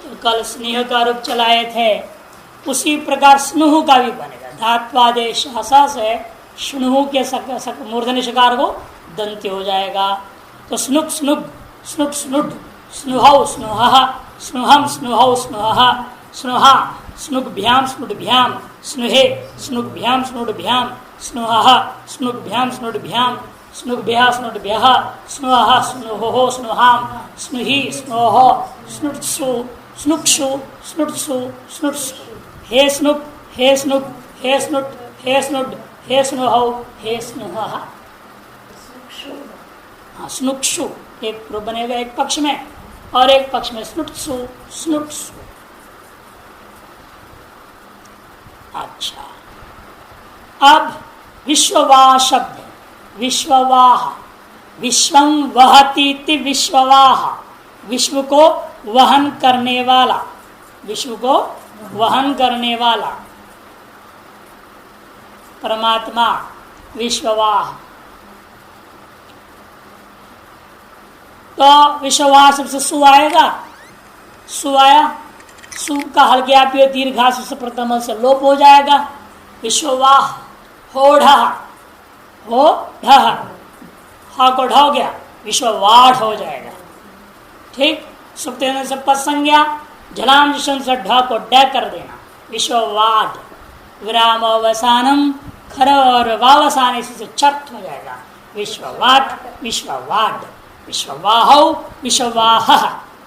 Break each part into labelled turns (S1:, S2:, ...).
S1: तो कल स्नेह का रूप चलाए थे, उसी प्रकार स्नुह का भी बनेगा। धात्वादेश से स्नुह के मूर्धन्य शकार को दंत्य हो जाएगा। तो स्नुक स्नुक स्नुक स्नुड स्नुहौ स्नुह स्नुहम स्नुहौ स्नुह स्नुहा स्नुभ्याम स्नुभ्याम स्नुहे स्नुभ्याम स्नुभ्याम स्नुह स्नुभ्याम स्नुभ्याम स्नुभ्या स्नुभ्यः स्नुह स्नुहो स्नुहाम स्नुहि स्नोहो स्नुत्सु स्नुक्षु स्नुत्सु स्नुत्सु। हे स्नुक हे स्नुक हे स्नुट हे स्नुड हे स्नुहौ हे स्नुह। स्नुक्षु एक रूप बनेगा एक पक्ष में, और एक पक्ष में स्नुत्सु स्नुत्सु। अच्छा, अब विश्ववाह शब्द, विश्ववाह विश्वं वहती विश्ववाह, विश्व को वहन करने वाला, विश्व को वहन करने वाला परमात्मा विश्ववाह। तो विश्ववाह सबसे सु आएगा, सु आया, सु का हल्के दीर्घास से प्रथम से लोप हो जाएगा। विश्ववाह हो ढा हो ढह, हा को ढ हो गया, विश्ववाढ़ हो जाएगा। ठीक, सुप्त से पद संज्ञा, झलाम से ढ को ड कर देना, विश्ववाढ़। विराम अवसानम खर और वावसान से चर्थ हो जाएगा, विश्ववाट विश्ववाड। विश्ववाहौ विश्ववाह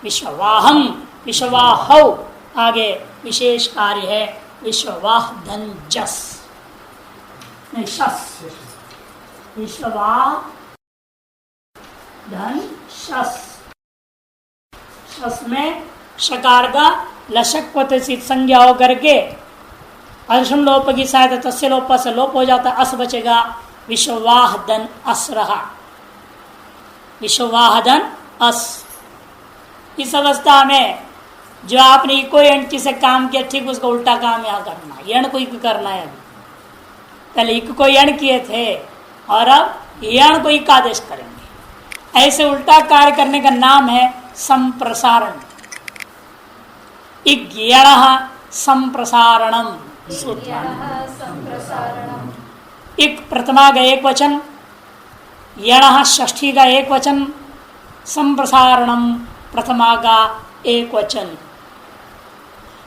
S1: विश्ववाहम विश्ववाहौ। आगे विशेष कार्य है विश्ववाह धन जस, नहीं शस, विश्ववाह धन शस। शस में शकार का लशक पतित संज्ञा होकर के अर्षम लोप की सहायता तस्य लोप से लोप हो जाता, अस बचेगा, विश्ववाह धन अस रहा, विश्ववाह धन अस। इस अवस्था में जो आपने कोई एंटी से काम किया, ठीक उसका उल्टा काम यहाँ करना, यण को इक करना है। अभी पहले इक को यण किए थे और अब यण को इक आदेश करेंगे। ऐसे उल्टा कार्य करने का नाम है संप्रसारण। इक यण संप्रसारणम, इक प्रथमा का एक वचन, यण षष्ठी का एक वचन, संप्रसारणम प्रथमा का एक वचन।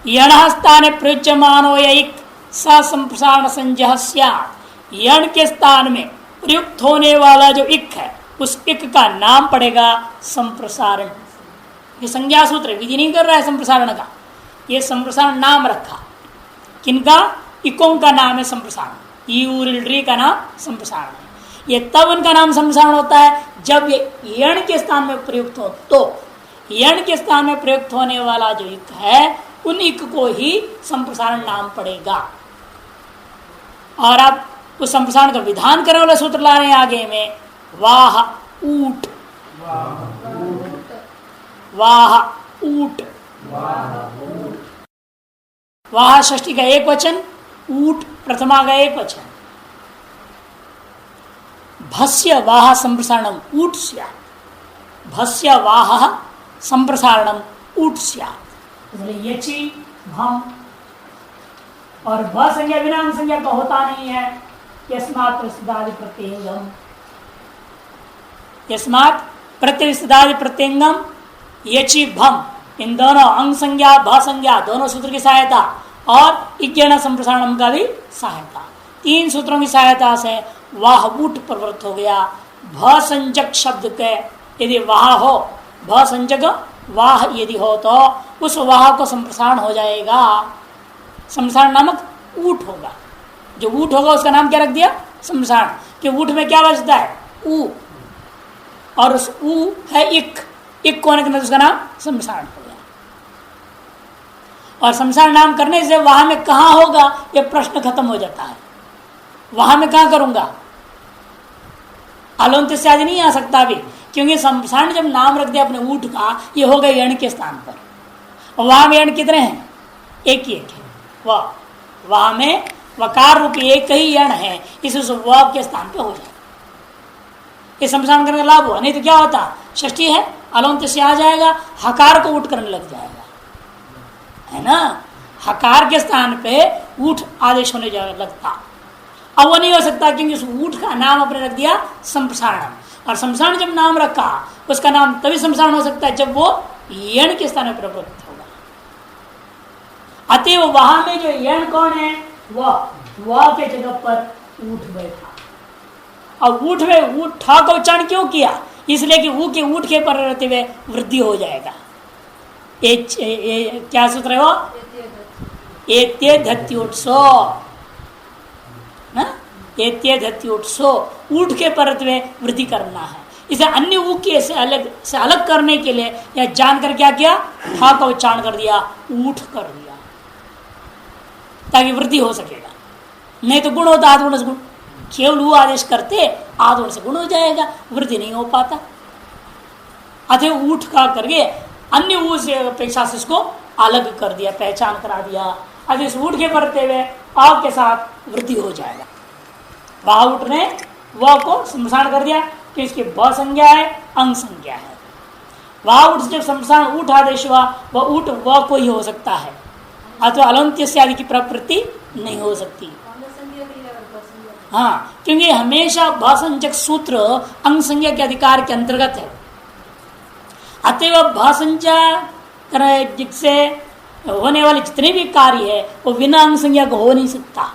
S1: यण स्थान प्रयुज्यमानो यिक संप्रसारण संजय स्यात्। यण के स्थान में प्रयुक्त होने वाला जो इक है, उस इक का नाम पड़ेगा संप्रसारण। ये संज्ञा सूत्र विधि नहीं कर रहा है संप्रसारण का, ये संप्रसारण नाम रखा। किनका? इकों का नाम है संप्रसारण, यूरिल्ड्री का नाम संप्रसारण है। ये तब उनका नाम संप्रसारण होता है जब ये यण के स्थान में प्रयुक्त हो। तो यण के स्थान में प्रयुक्त होने वाला जो इक है, उन इक को ही संप्रसारण नाम पड़ेगा। और आप उस संप्रसारण का विधान करने वाला सूत्र ला रहे हैं आगे में, वाह ऊट, वाह ऊट, वाह षष्ठी का एक वचन, ऊट प्रथमा का एक वचन। भस्य वाह संप्रसारणम ऊट स्यात्, भस्य वाह संप्रसारणम ऊट स्यात्। यचि भम और भ संज्ञा विराम संज्ञा तो होता नहीं है, यस्मात् प्रत्यय प्रत्यंगम, यस्मात् प्रत्यय प्रत्यंगम यचि भम। इन दोनों अंग संज्ञा भ संज्ञा दोनों सूत्र की सहायता और इज्ञान संप्रसारणम का भी सहायता, तीन सूत्रों की सहायता से वाह ऊट प्रवृत्त हो गया। भ संजक शब्द के यदि वाह हो, भ संजक वाह यदि हो तो उस वाह को संप्रसारण हो जाएगा, संप्रसारण नामक ऊट होगा। जो ऊट होगा उसका नाम क्या रख दिया? संप्रसारण। कि ऊट में क्या बचता है? ऊ, और उस ऊ है इक, इक होने के बाद उसका नाम संप्रसारण हो गया। और संप्रसारण नाम करने से वहां में कहाँ होगा ये प्रश्न खत्म हो जाता है। वहां में कहाँ करूंगा? अलोन्त से आदि नहीं आ सकता अभी, क्योंकि संप्रसारण जब नाम रख दिया अपने ऊट का, ये हो गए यण के स्थान पर। और वहां में यण कितने हैं? एक ही एक है। वहां में वकार रूप एक ही यण है, इस व के स्थान पे हो जाए। ये संप्रसारण करने का लाभ हुआ, नहीं तो क्या होता? षष्ठी है, अलोन्त से आ जाएगा, हकार को उठ करने लग जाएगा। है ना। हकार के स्थान पे ऊठ आदेश होने लगता। अब वो नहीं हो सकता क्योंकि उस ऊठ का नाम अपने रख दिया संप्रसारण, और संप्रसारण जब नाम रखा उसका नाम तभी संप्रसारण हो सकता है जब वो यण के स्थान पर प्रवृत्त होगा। अतएव वहां में जो यण कौन है, वह के जगह पर ऊठ बैठा। और ऊठ में ऊठ ठा का उच्चारण क्यों किया, इसलिए कि ऊ के ऊठ के पर रहते हुए वृद्धि हो जाएगा। क्या सूत्र है वो, एत्ये धत्योत्सो, एत्ये धत्योत्सो, ऊठ के परत में वृद्धि करना है। इसे अन्य ऊ के से अलग करने के लिए या जानकर क्या किया, ठा का उच्चारण कर दिया, ऊठ कर दिया, ताकि वृद्धि हो सकेगा। नहीं तो गुण होता आधगुण से गुण, केवल ऊ आदेश करते आधगुण से गुण हो जाएगा, वृद्धि नहीं हो पाता। अतः ऊठ का करके अन्य ऊ से अपेक्षा से इसको अलग कर दिया, पहचान करा दिया। अब इस ऊठ के बढ़ते हुए आ के साथ वृद्धि हो जाएगा। वह ऊठ ने वह को संसार कर दिया कि इसकी ब संज्ञा है, अंग संज्ञा है। वह ऊठ जब संसार ऊठ आदेश हुआ, वह ऊठ वह को ही हो सकता है, अथवा अलंत्य से आदि की प्रवृत्ति नहीं हो सकती। हाँ, क्योंकि हमेशा भाषंचक सूत्र अंग संज्ञा के अधिकार के अंतर्गत है। अतएव भाषंचा जिससे होने वाले जितने भी कार्य है वो बिना अंग संज्ञा को हो नहीं सकता।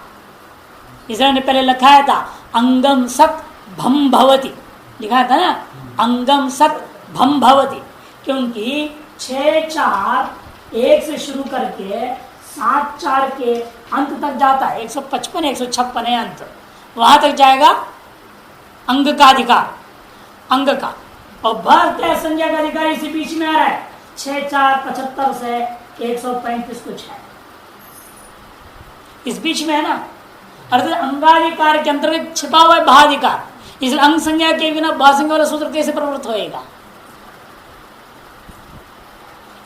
S1: इसलिए ने पहले लिखाया था अंगम सत भम भवती, लिखा था ना, अंगम सत भम भवती, क्योंकि 6-4 1 से शुरू करके 7-4 के अंत तक जाता है, 155 156 है अंत, वहां तक जाएगा अंग का अधिकार, अंग का। और भय संज्ञा का अधिकार इसी बीच में आ रहा है, 6-4-75 से 135 कुछ है, इस बीच में है ना। अर्थात अंगाधिकार के अंतर्गत छिपा हुआ है भाधिकार, इसलिए अंग संज्ञा के बिना भासंज्ञा वाला सूत्र कैसे प्रवृत्त होएगा।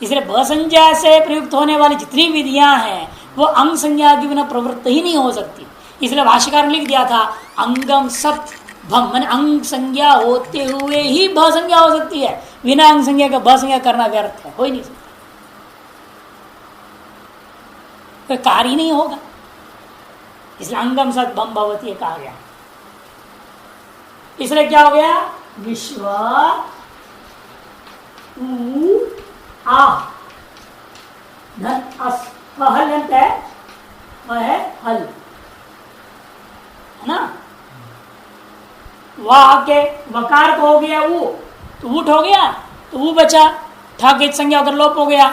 S1: इसलिए भसंज्ञा से प्रयुक्त होने वाली जितनी विधियां हैं वो अंग संज्ञा के बिना प्रवृत्त ही नहीं हो सकती। इसलिए भाष्यकार ने लिख दिया था अंगम सत भम, मैंने अंग संज्ञा होते हुए ही भ संज्ञा हो सकती है, बिना अंग संज्ञा का भ संज्ञा करना व्यर्थ है, हो ही नहीं सकता, कोई कार्य ही नहीं होगा। इसलिए अंगम सत भम भवती कहा गया। इसलिए क्या हो गया, विश्व उ आ धन अस हल है, वह है हल, है ना। वाह के वकार को हो गया ऊ, तो ऊट हो गया, तो ऊ बचा, ठा संज्ञा होकर लोप हो गया।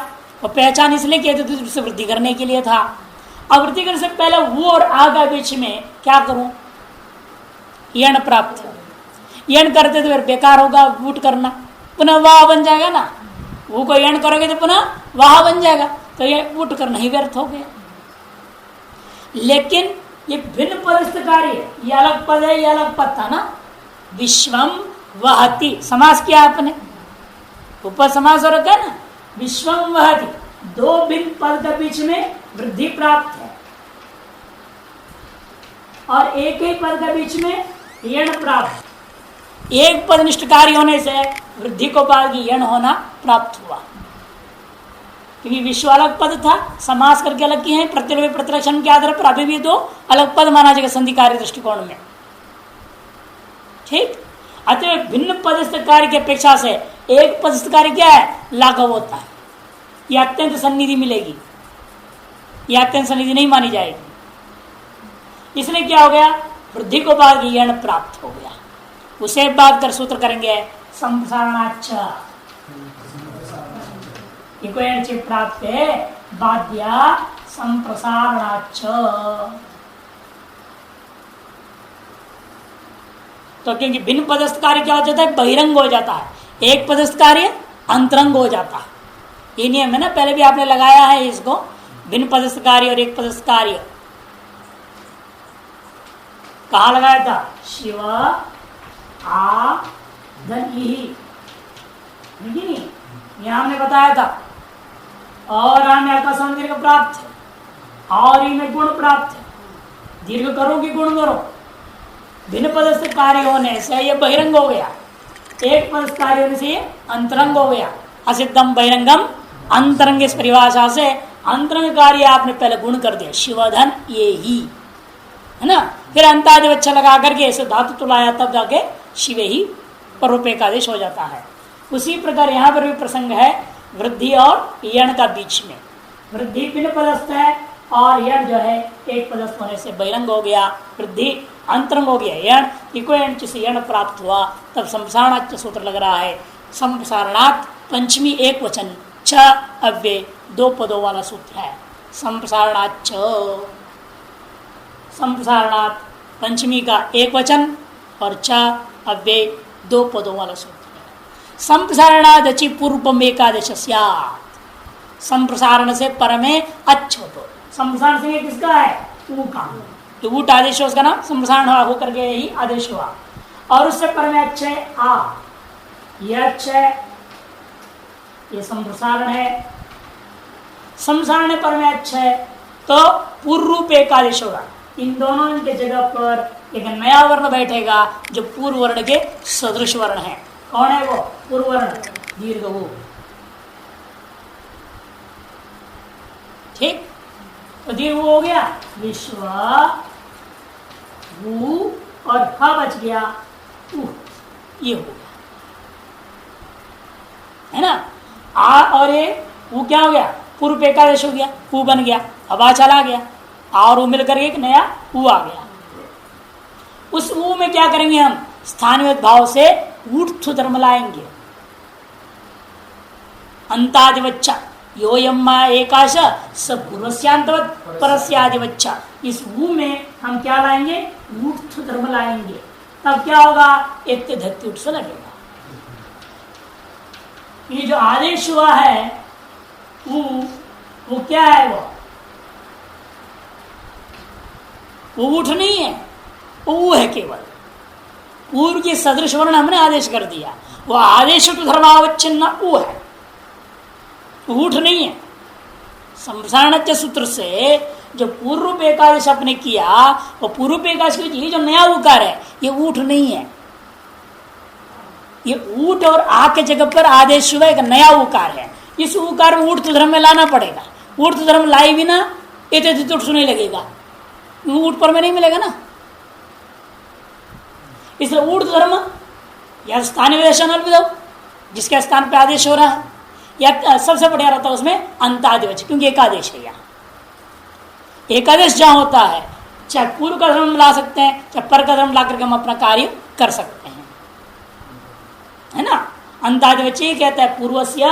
S1: और पहचान इसलिए किया था से वृद्धि करने के लिए था। अब वृद्धि करने से पहले वो और आ का बीच में क्या करूं, यण प्राप्त, यण करते तो फिर बेकार होगा ऊट करना, पुनः वाह बन जाएगा ना, वो को यण करोगे तो पुनः वाह बन जाएगा, तो ये ऊट करना ही व्यर्थ हो गया। लेकिन ये भिन्न पदस्थ कार्य है, ये अलग पद है, ये अलग पद था ना। विश्वम वहति समास किया आपने, ऊपर समास हो रखा है ना, विश्वम वहति, दो भिन्न पद के बीच में वृद्धि प्राप्त है और एक ही पद के बीच में यण प्राप्त। एक पद निष्ठ कार्य होने से वृद्धि को बाद की यण होना प्राप्त हुआ, क्योंकि विश्व अलग पद था, समास करके अलग किए हैं, प्रतिलोम प्रतिलक्षण के आधार पर अभी भी दो अलग पद माना जाएगा संधि कार्य दृष्टिकोण में, ठीक। अतः भिन्न पदस्थ कार्य की अपेक्षा से एक पदस्थ कार्य क्या है, लाघव होता है, यह अत्यंत सन्निधि मिलेगी, यह अत्यंत सन्निधि नहीं मानी जाएगी। इसलिए क्या हो गया, वृद्धि को बाद यण प्राप्त हो गया। उसे बात कर सूत्र करेंगे संप्रसारणाच्च, प्राप्त है बाध्या संप्रसारणाच्च। तो क्योंकि भिन्न पदस्थ कार्य क्या हो जाता है, बहिरंग हो जाता है, एक पदस्थ कार्य अंतरंग हो जाता है। ये नियम है ना, पहले भी आपने लगाया है इसको, भिन्न पदस्थ कार्य और एक पदस्थ कार्य कहाँ लगाया था, शिव आ धन ही, नहीं यहां हमने बताया था। और हमें आकाश दीर्घ प्राप्त है और इनमें गुण प्राप्त है, दीर्घ करो कि गुण करो, भिन्न पदस्थ कार्य होने से यह बहिरंग हो गया, एक पदस्थ कार्य होने से अंतरंग हो गया। असिद्धम बहिरंगम अंतरंग, इस परिभाषा से अंतरंग कार्य आपने पहले गुण कर दिया, शिवधन ये ही है ना, फिर अंतादिवच्छ लगा करके ऐसे धातु तुलाया, तब जाके शिवे ही परोपे का आदेश हो जाता है। उसी प्रकार यहाँ पर भी प्रसंग है वृद्धि और यण का बीच में। वृद्धि भिन्न पदस्थ है और यण जो है एक पदस्थ होने से बहिरंग हो गया, वृद्धि अंतरंग हो गया। यण इको एंच से यण प्राप्त हुआ, तब संप्रसारणाच सूत्र लग रहा है। संप्रसारणात् पंचमी एक वचन, छ अव्यय दो पदों वाला सूत्र है। संप्रसारणाच, संप्रसारणात् पंचमी का एक वचन और छ अव्यय दो पदों वाला सूत्र है। संप्रसारणादचि पूर्वम एकादश स्यात्, संप्रसारण से पर में अच्छो, तो संप्रसारण से किसका है? ऊ का, तो ऊट आदेश है, उसका नाम संप्रसारण होकर के ही आदेश हुआ। और उससे पर में अच्छे आ, यह अच्छे, ये संप्रसारण है। संप्रसारण पर में अच्छा है तो पूर्व रूप एकादश होगा। इन दोनों के जगह पर एक नया वर्ण बैठेगा जो पूर्व वर्ण के सदृश वर्ण है। कौन है वो? पूर्व वर्ण दीर्घ वो। ठीक, तो दीर्घ हो गया, विश्व वो और ह बच गया ये हो गया, है ना। आ और ये वो क्या हो गया? पूर्व एकादश हो गया, ऊ बन गया, अब आ चला गया, आ और ऊ मिलकर एक नया ऊ आ गया। उस ऊ में क्या करेंगे हम? स्थानीय भाव से ऊर्थ धर्म लाएंगे। अंतादिवच्चा यो यम्मा एकाश स पूर्वस्यांतवत् परस्यादिवच्चा, इस ऊ में हम क्या लाएंगे? ऊर्थ धर्म लाएंगे। तब क्या होगा? एक धत्ती उठ से लगेगा। ये जो आदेश हुआ है वो क्या है? वो ऊठ नहीं है, वो है केवल पूर्व के सदृश वर्ण हमने आदेश कर दिया। वो आदेश तो धर्मावच्छिन्न वो है, ऊठ नहीं है। संप्रसारण सूत्र से जो पूर्व एकादश आपने किया, वो पूर्व एकादश ये जो नया उकार है ये ऊठ नहीं है। ये ऊट और आ के जगह पर आदेश हुआ एक नया उकार है। इस उकार में ऊर्थ धर्म में लाना पड़ेगा। ऊर्थ धर्म लाए बिना ये तो सुनने लगेगा, ऊट पर में नहीं मिलेगा ना। इसलिए ऊर्थ धर्म या स्थानीय विदेशन जिसके स्थान पे आदेश हो रहा है, या सबसे बढ़िया रहता है उसमें अंतादिवच, क्योंकि एकादेश है। यहाँ एकादेश जहां होता है चाहे पूर्व का धर्म ला सकते हैं, चाहे पर का धर्म ला करके हम अपना कार्य कर सकते हैं, है ना। अंतादिवच ये कहता है पूर्वस्य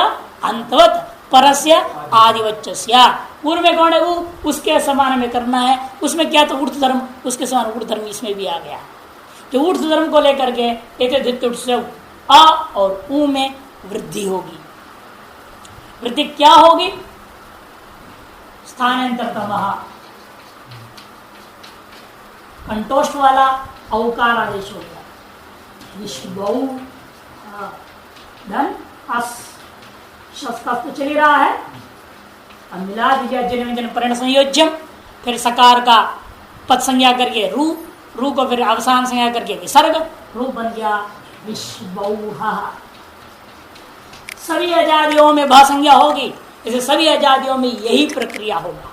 S1: अंतवत परस्य आदिवच्चस्य। पूर्व में कौन है? वो उसके समान में करना है। उसमें क्या? तो ऊर्ध्व धर्म, उसके समान ऊर्ध्व धर्म इसमें भी आ गया। जो ऊर्ध्व धर्म को लेकर के आ और ऊ में वृद्धि होगी। वृद्धि क्या होगी? स्थानांतरतम कंटोष्ट वाला औकार आदेश हो गया। विश्वौ धन अस तो चल रहा है। अब मिला दीजिए जन व्यंजन परिण संयोज्यम, फिर सकार का पद संज्ञा करके रू, रू को फिर अवसान संज्ञा करके विसर्ग, रू बन गया विश्वौहा। सभी आजादियों में भा संज्ञा होगी, इसे सभी आजादियों में यही प्रक्रिया होगा।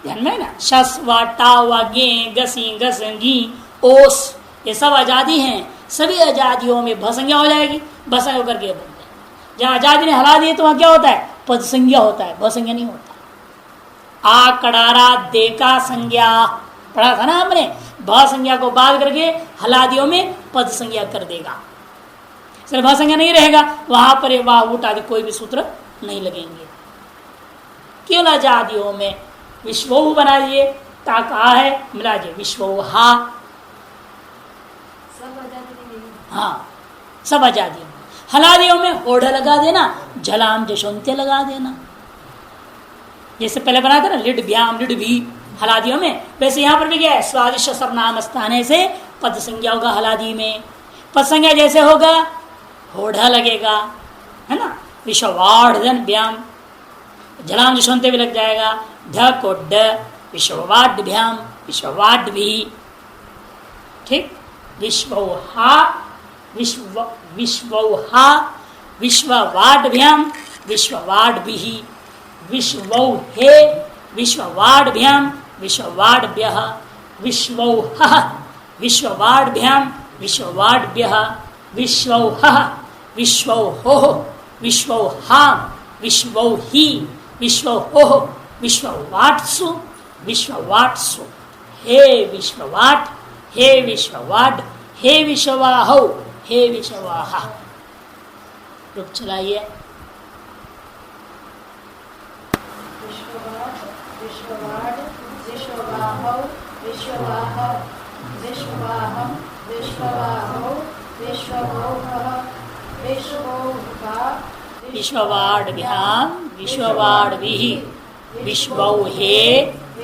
S1: ध्यान में ना, शस व टा व गे गसी गस गी ओस, ये सब आजादी हैं। सभी आजादियों में भ संज्ञा हो जाएगी, बस होकर के बन जाए। जहां आजादी ने हला दिए तो वहां क्या होता है? पद संज्ञा होता है, भ संज्ञा नहीं होता। आ कड़ारा दे का संज्ञा पढ़ा था ना हमने, भ संज्ञा को बाद करके हलादियों में पद संज्ञा कर देगा। सिर्फ भ संज्ञा नहीं रहेगा, वहां पर वाह ऊट आदि कोई भी सूत्र नहीं लगेंगे। केवल आजादियों में विश्वोह बना दिए, ता कहा है मिला दिए विश्वोहा। हाँ, सब आजादियों में। हलादियों में ओढ़ लगा देना, झलाम जशोंत्य लगा देना। जैसे पहले बना था ना लिड ब्याम लिड भी हलादियों में, वैसे यहां पर भी क्या है? स्वादिष्ट सर्वनाम स्थाने से पद संज्ञा होगा। हलादी में पद संज्ञा जैसे होगा होढ़ा लगेगा, है ना। विश्ववाढ़ ब्याम, झलाम जशोंत्य भी लग जाएगा। ढ को ड विश्ववाड भ्याम, विश्ववाड भी। ठीक, विश्वहा विश्वहा विश्ववाडभ्याम विश्ववाड भी। विश्वौ हे विश्ववाड्भ्याम विश्ववाड्भ्यः विश्वौहः विश्ववाड्भ्याम विश्ववाड्भ्यः विश्वौहः विश्वौहोः विश्वौहाम् विश्वौहि विश्वौहोः विश्ववाट्सु विश्ववाट्सु हे विश्ववाट हे विश्ववाड हे विश्ववाहौ हे विश्ववाहा। रुक चलाइए।
S2: विश्ववाट विश्ववाड विश्ववाहौ विश्ववाहा विश्ववाहं विश्ववाहौ विश्ववौहः विश्ववौहा
S1: विश्ववाड्भ्याम विश्ववाड्भिः विश्वौहे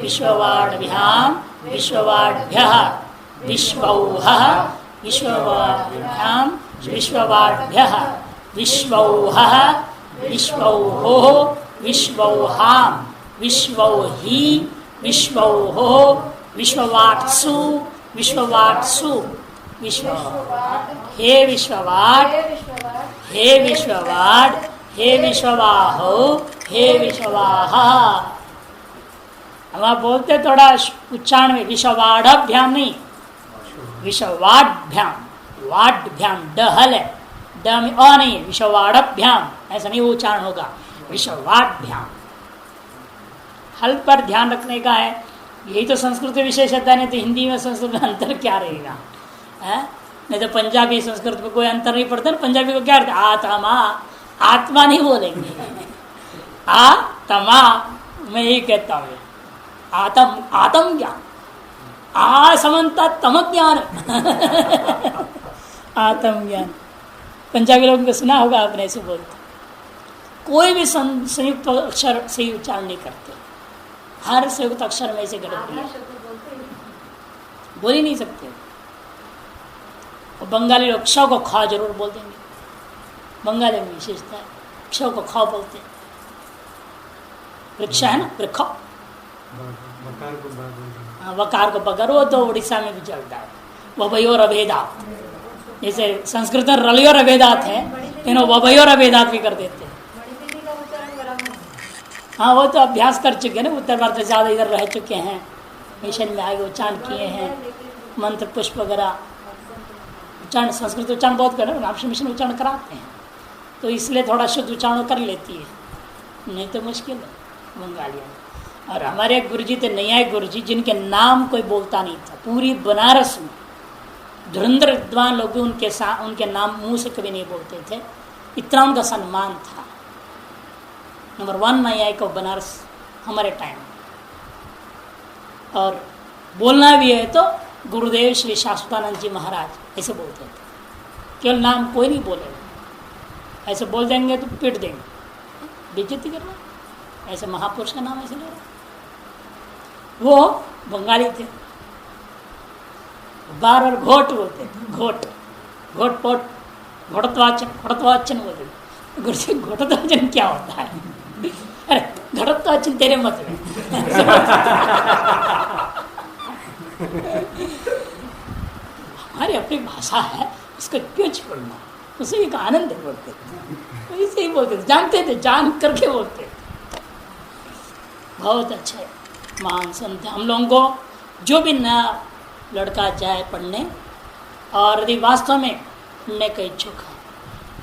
S1: विश्ववाड्भ्याम विश्ववाड्भ्यः विश्वौहः विश्ववाड्भ्याम विश्ववाड्भ्यः विश्वौहः विश्वौहोः विश्वौहाम् विश्वौहि विश्वौहोः विश्ववाट्सु विश्ववाट्सु विश्व हे विश्ववाट हे विश्ववाड हे विश्ववाहो हे विश्ववाहा। हम आप बोलते थोड़ा उच्चारण में विश्ववाढ़भ्याम नहीं, विश्ववाढ़भ्याम वाढ़भ्याम ड हल है, ड में अ नहीं है, विश्ववाढ़भ्याम ऐसा नहीं उच्चारण होगा, विश्ववाढ़भ्याम। हल पर ध्यान रखने का है। यही तो संस्कृत विशेषता, नहीं तो हिंदी में संस्कृत में अंतर क्या रहेगा है? नहीं तो पंजाबी संस्कृत में कोई अंतर नहीं पड़ता। पंजाबी को क्या आत्मा, आत्मा नहीं बोलेंगे, आत्मा मैं यही कहता हूँ। आत्म आत्म ज्ञान, आ समन्ता तम ज्ञान आत्म ज्ञान। पंजाबी लोगों को सुना होगा आपने, ऐसे बोलते। कोई भी संयुक्त अक्षर सही उच्चारण नहीं करते, हर संयुक्त अक्षर में ऐसे गड़बड़ी है, बोल ही नहीं सकते। और बंगाली लोग क्ष को ख जरूर बोल देंगे, बंगाली में विशेषता है, क्ष को ख बोलते हैं। वृक्ष है ना, वृक्ष, वकार को बगर, वो तो उड़ीसा में भी चलता है। वभयोर अभेदात, जैसे संस्कृत में रलियोर अभेदात है, इन्हों वभयोर अभेदात भी कर देते हैं। हाँ, वो तो अभ्यास कर चुके हैं ना, उत्तर भारत से ज़्यादा इधर रह चुके हैं, मिशन में आगे उच्चारण किए हैं, मंत्र पुष्प वगैरह उच्चारण, संस्कृत उच्चारण बहुत कर, रामकृष्ण मिशन उच्चारण कराते हैं, तो इसलिए थोड़ा शुद्ध उच्चारण कर लेती है, नहीं तो मुश्किल है बंगालियों में। और हमारे गुरुजी थे न्यायिक गुरुजी, जिनके नाम कोई बोलता नहीं था पूरी बनारस में, धुरंधर विद्वान लोग भी उनके नाम मुंह से कभी नहीं बोलते थे, इतना उनका सम्मान था। नंबर 1 न्यायिक ऑफ बनारस हमारे टाइम। और बोलना भी है तो गुरुदेव श्री शाश्वतानंद जी महाराज ऐसे बोलते थे, केवल नाम कोई नहीं बोलेगा, ऐसे बोल देंगे तो पीट देंगे, बेइज्जती करना, ऐसे महापुरुष का नाम ऐसे ले रहा। वो बंगाली थे, बार बार घोट बोलते थे, घोट घोट पोट घोटत्वाचन घोटत्वाचन बोलते। गुरु जी घोटत्वाचन क्या होता है? अरे घटत्वाचन तेरे मत में हमारी अपनी भाषा है, उसको क्यों छोड़ना, उसे एक आनंद बोलते थे, इसे ही बोलते थे, जानते थे, जान करके बोलते थे। बहुत अच्छे महान संत। हम लोगों को जो भी नया लड़का जाए पढ़ने, और यदि वास्तव में पढ़ने का इच्छुक है,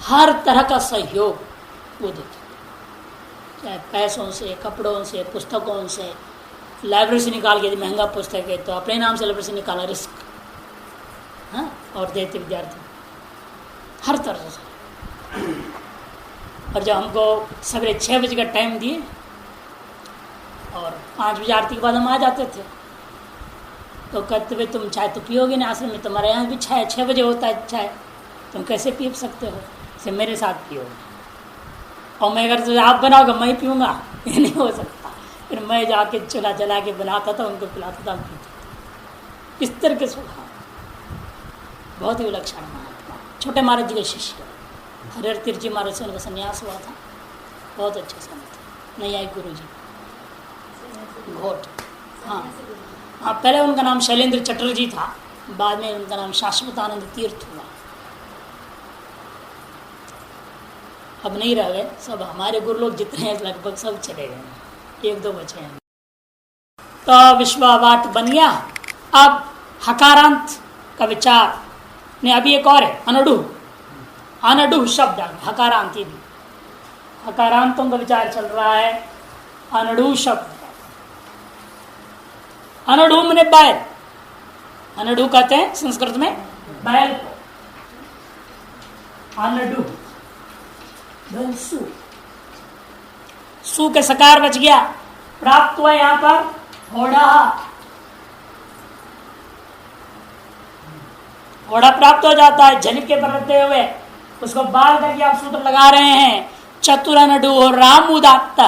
S1: हर तरह का सहयोग वो देते, चाहे पैसों से, कपड़ों से, पुस्तकों से, लाइब्रेरी से निकाल के, यदि महंगा पुस्तक है तो अपने नाम से लाइब्रेरी से निकाला, रिस्क, हाँ, और देते विद्यार्थी हर तरह से। और जब हमको सवेरे 6 बजे का टाइम दिए और 5 बजे आरती के बाद हम आ जाते थे, तो कहते हुए तुम चाय तो पियोगे ना आश्रम में, तुम्हारे यहाँ भी 6 बजे होता है चाय, तुम कैसे पी सकते हो, इसे मेरे साथ पियोगे। और मैं अगर तो आप बनाओगे मैं पीऊँगा, ये नहीं हो सकता। फिर मैं जाके चूल्हा जला के बनाता था, उनको पिलाता था, पीते थे। इस तरह के स्वभाव, बहुत ही विलक्षण महात्मा, छोटे महाराज जी के शिष्य, हरिहर तीर्थ जी महाराज से उनका संन्यास हुआ था, बहुत अच्छे संत, न्यायिक गुरु जी घोट। हाँ हाँ, पहले उनका नाम शैलेंद्र चटर्जी था, बाद में उनका नाम शाश्वतानंद तीर्थ हुआ। अब नहीं रह गए सब, हमारे गुरु लोग जितने हैं लगभग सब चले गए, एक दो बचे हैं। तो विश्ववाट बन गया। अब हकारांत का विचार ने, अभी एक और है अनडु, अनडु शब्द हकारांत, भी हकारांतों का विचार चल रहा है। अनडु शब्द, अनडु मैंने बैल, अनडु कहते हैं संस्कृत में बैल को, अनडु सु, सु के सकार बच गया, प्राप्त हुआ यहां पर घोड़ा, घोड़ा प्राप्त हो जाता है झलिक के पर रहते हुए, उसको बाल करके आप सूत्र लगा रहे हैं। चतुरनडु राम उदात्त,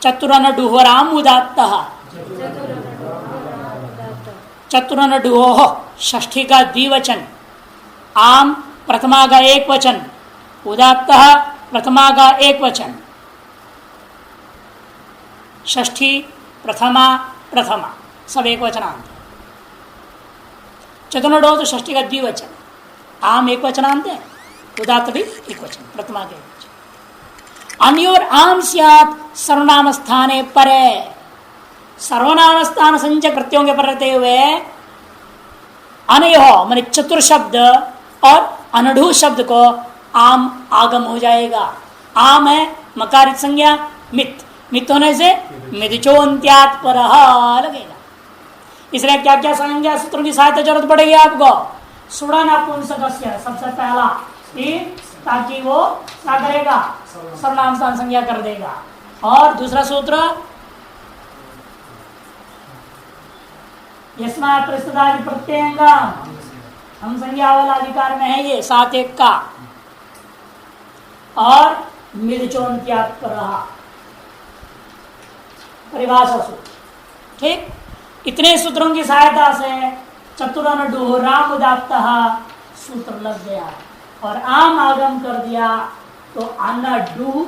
S1: चतुरनडु राम उदात्त, चतुरनडु षष्ठी का द्विवचन, आम प्रथमा का एक वचन, उदात्त प्रथमा का एक वचन, षष्ठी प्रथमा प्रथमा सब एक वचनांत। चतुर्नडो तो षष्ठी का द्विवचन, आम एक वचनांत है, उदात्त भी एक वचन, प्रथमा के एक वचन। अन्योर आम स्यात् सर्वनाम स्थाने परे, सर्वनाम स्थान संचय प्रत्ययों के पर रहते हुए अनयो माने चतुर शब्द और अनढ़ु शब्द को आम आगम हो जाएगा। आम है मकारित संज्ञा मित, मित होने से मिदचोन्त्यात् परः लगेगा। इसलिए क्या क्या संज्ञा सूत्रों की सहायता जरूरत पड़ेगी आपको। सुड़न पुंसकस्य सबसे पहला, ताकि वो क्या करेगा, सर्वनाम स्थान संज्ञा कर देगा। और दूसरा सूत्र यस्मात् प्रस्तुतादि प्रत्ययंगम, हम संज्ञा वाला अधिकार में है ये 7-1 का। और मिदचोन्त्यात् परः परिभाषा सूत्र, ठीक। इतने सूत्रों की सहायता से चतुरनडु राम उदात्त सूत्र लग गया और आम आगम कर दिया। तो अनडु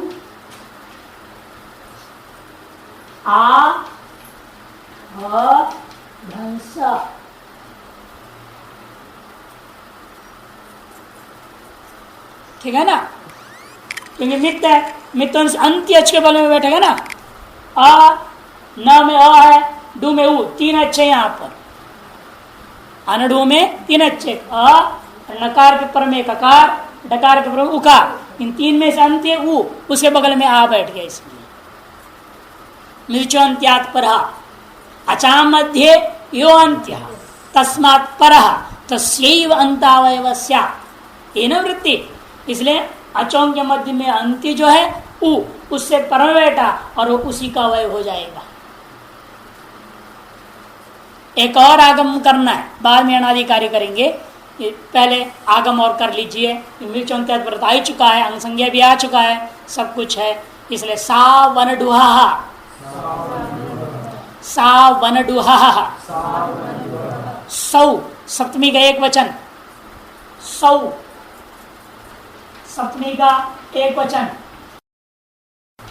S1: आ ध्वंस, ठीक है ना, क्योंकि मित्त है, मित्त अंत्य अच के बल में बैठेगा ना। आ न में अ है, डू में उ, 3 अच्छे यहाँ पर, अनडू में 3 अच्छे, अ नकार के पर में ककार, डकार के पर में उकार, इन 3 में से अंत्य उ, उसके बगल में आ बैठ गया। इसलिए मिदचोन्त्यात् परः, अचाम मध्य यो अंत्य तस्मात् परः तस्यैव अंतावयव स्यात् येन वृत्ति। इसलिए अचों के मध्य में अंत्य जो है उ, उससे पर में बैठा और वो उसी का अवय हो जाएगा। एक और आगम करना है, बाद में अनाधिकारी करेंगे, पहले आगम और कर लीजिए। मिदचोन्त्यात् परः आ ही चुका है, अंग संज्ञा भी आ चुका है, सब कुछ है। इसलिए सा वनडुहा, सा वनडुहा, सौ सप्तमी का एक वचन, सौ सप्तमी का एक वचन,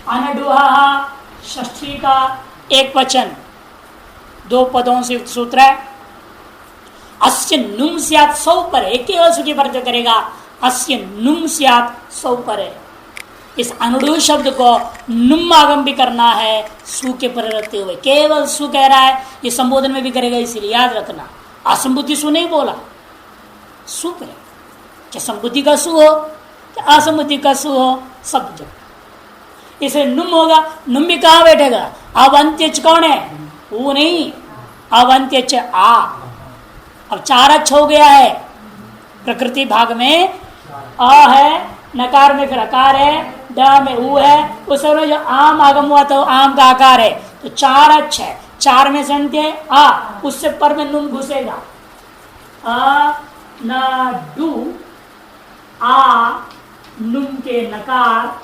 S1: अनडुहा षष्ठी का एक वचन, 2 पदों से युक्त सूत्र है। अस्य नुम स्यात् सौ पर, एक केवल सूची पर करेगा, अस्य नुम स्यात् सौ पर। इस अनडु शब्द को नुम आगम भी करना है सु के पर रहते हुए। केवल सु कह रहा है, ये संबोधन में भी करेगा, इसीलिए याद रखना। असंबुद्धि सु नहीं बोला, सु करे, क्या संबुद्धि का सु हो क्या असंबुद्धि का सु हो, सब जो इसे नुम होगा। नुम भी कहाँ बैठेगा, अब अंत्यच कौन है, वो नहीं, अब अंत्यच आ। अब 4 अच्छ हो गया है, प्रकृति भाग में अ है, नकार में फिर अकार है, ड में उ है, उस जो आम आगम हुआ तो आम का आकार है, तो 4 अच्छ है, 4 में से अंत्य आ, उससे पर में नुम घुसेगा। अ न डू आ, नुम के नकार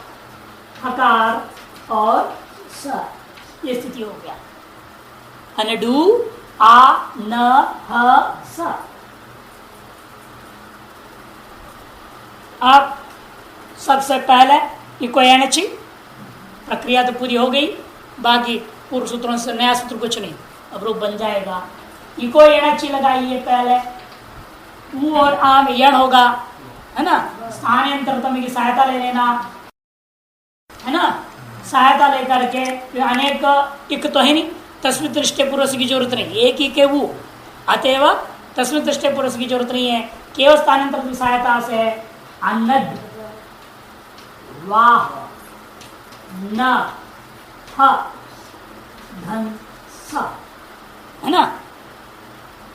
S1: हकार और स, ये स्थिति हो गया। अनडू आ न ह स। अब सबसे पहले इको एनची प्रक्रिया तो पूरी हो गई, बाकी पूर्व सूत्रों से नया सूत्र कुछ नहीं, अब रूप बन जाएगा। इको एनची लगाइए, पहले उ और आम यण होगा, है ना, स्थानांतरतम की सहायता ले लेना, है ना, सहायता लेकर के अनेक इक तो है नहीं, तस्वीर दृष्टि पुरुष की जरूरत नहीं, एक ही के वो, अतएव तस्वीर दृष्टि पुरुष की जरूरत नहीं है, केवल स्थानांतर की सहायता से है। अन्नद वाह न ह धन स, है ना,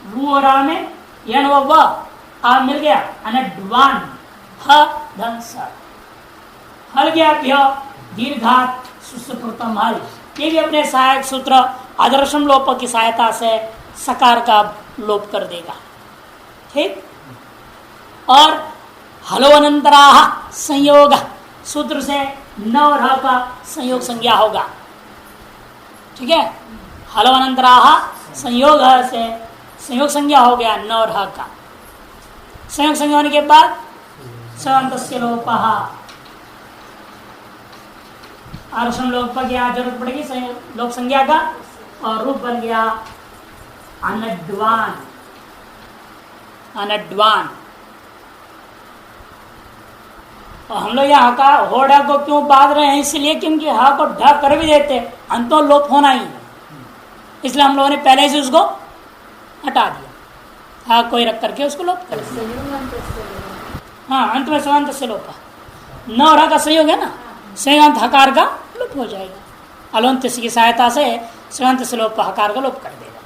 S1: वो और आ में यण व आ मिल गया, अनड्वान ह धन स, हल गया भ्य दीर्घात सुप्रतम हल, ये भी अपने सहायक सूत्र आदर्शम लोप की सहायता से सकार का लोप कर देगा। ठीक, और हलोअनंतराह संयोग सूत्र से न और ह का संयोग संज्ञा होगा। ठीक है, हलोअनंतराह संयोग से संयोग संज्ञा हो गया न और ह का। संयोग संज्ञा होने के बाद सवंतस्य लोपः, आरक्षण लोप की यहाँ जरूरत पड़ेगी लोक संज्ञा का, और रूप बन गया अनड्वान। अनड्वान, और हम लोग यहाँ का होड़ा को क्यों बांध रहे हैं, इसलिए क्योंकि हा को ढा कर भी देते अंतों लोप होना ही, इसलिए हम लोगों ने पहले से उसको हटा दिया, हा कोई रख करके उसको लोप कर दिया। हाँ, अंत में सवंत से लोप, न और का संयोग है ना, संयोगांत हकार का लोप हो जाएगा। अलोन्त की सहायता से संयोगांत से लोप हकार का लोप कर देगा।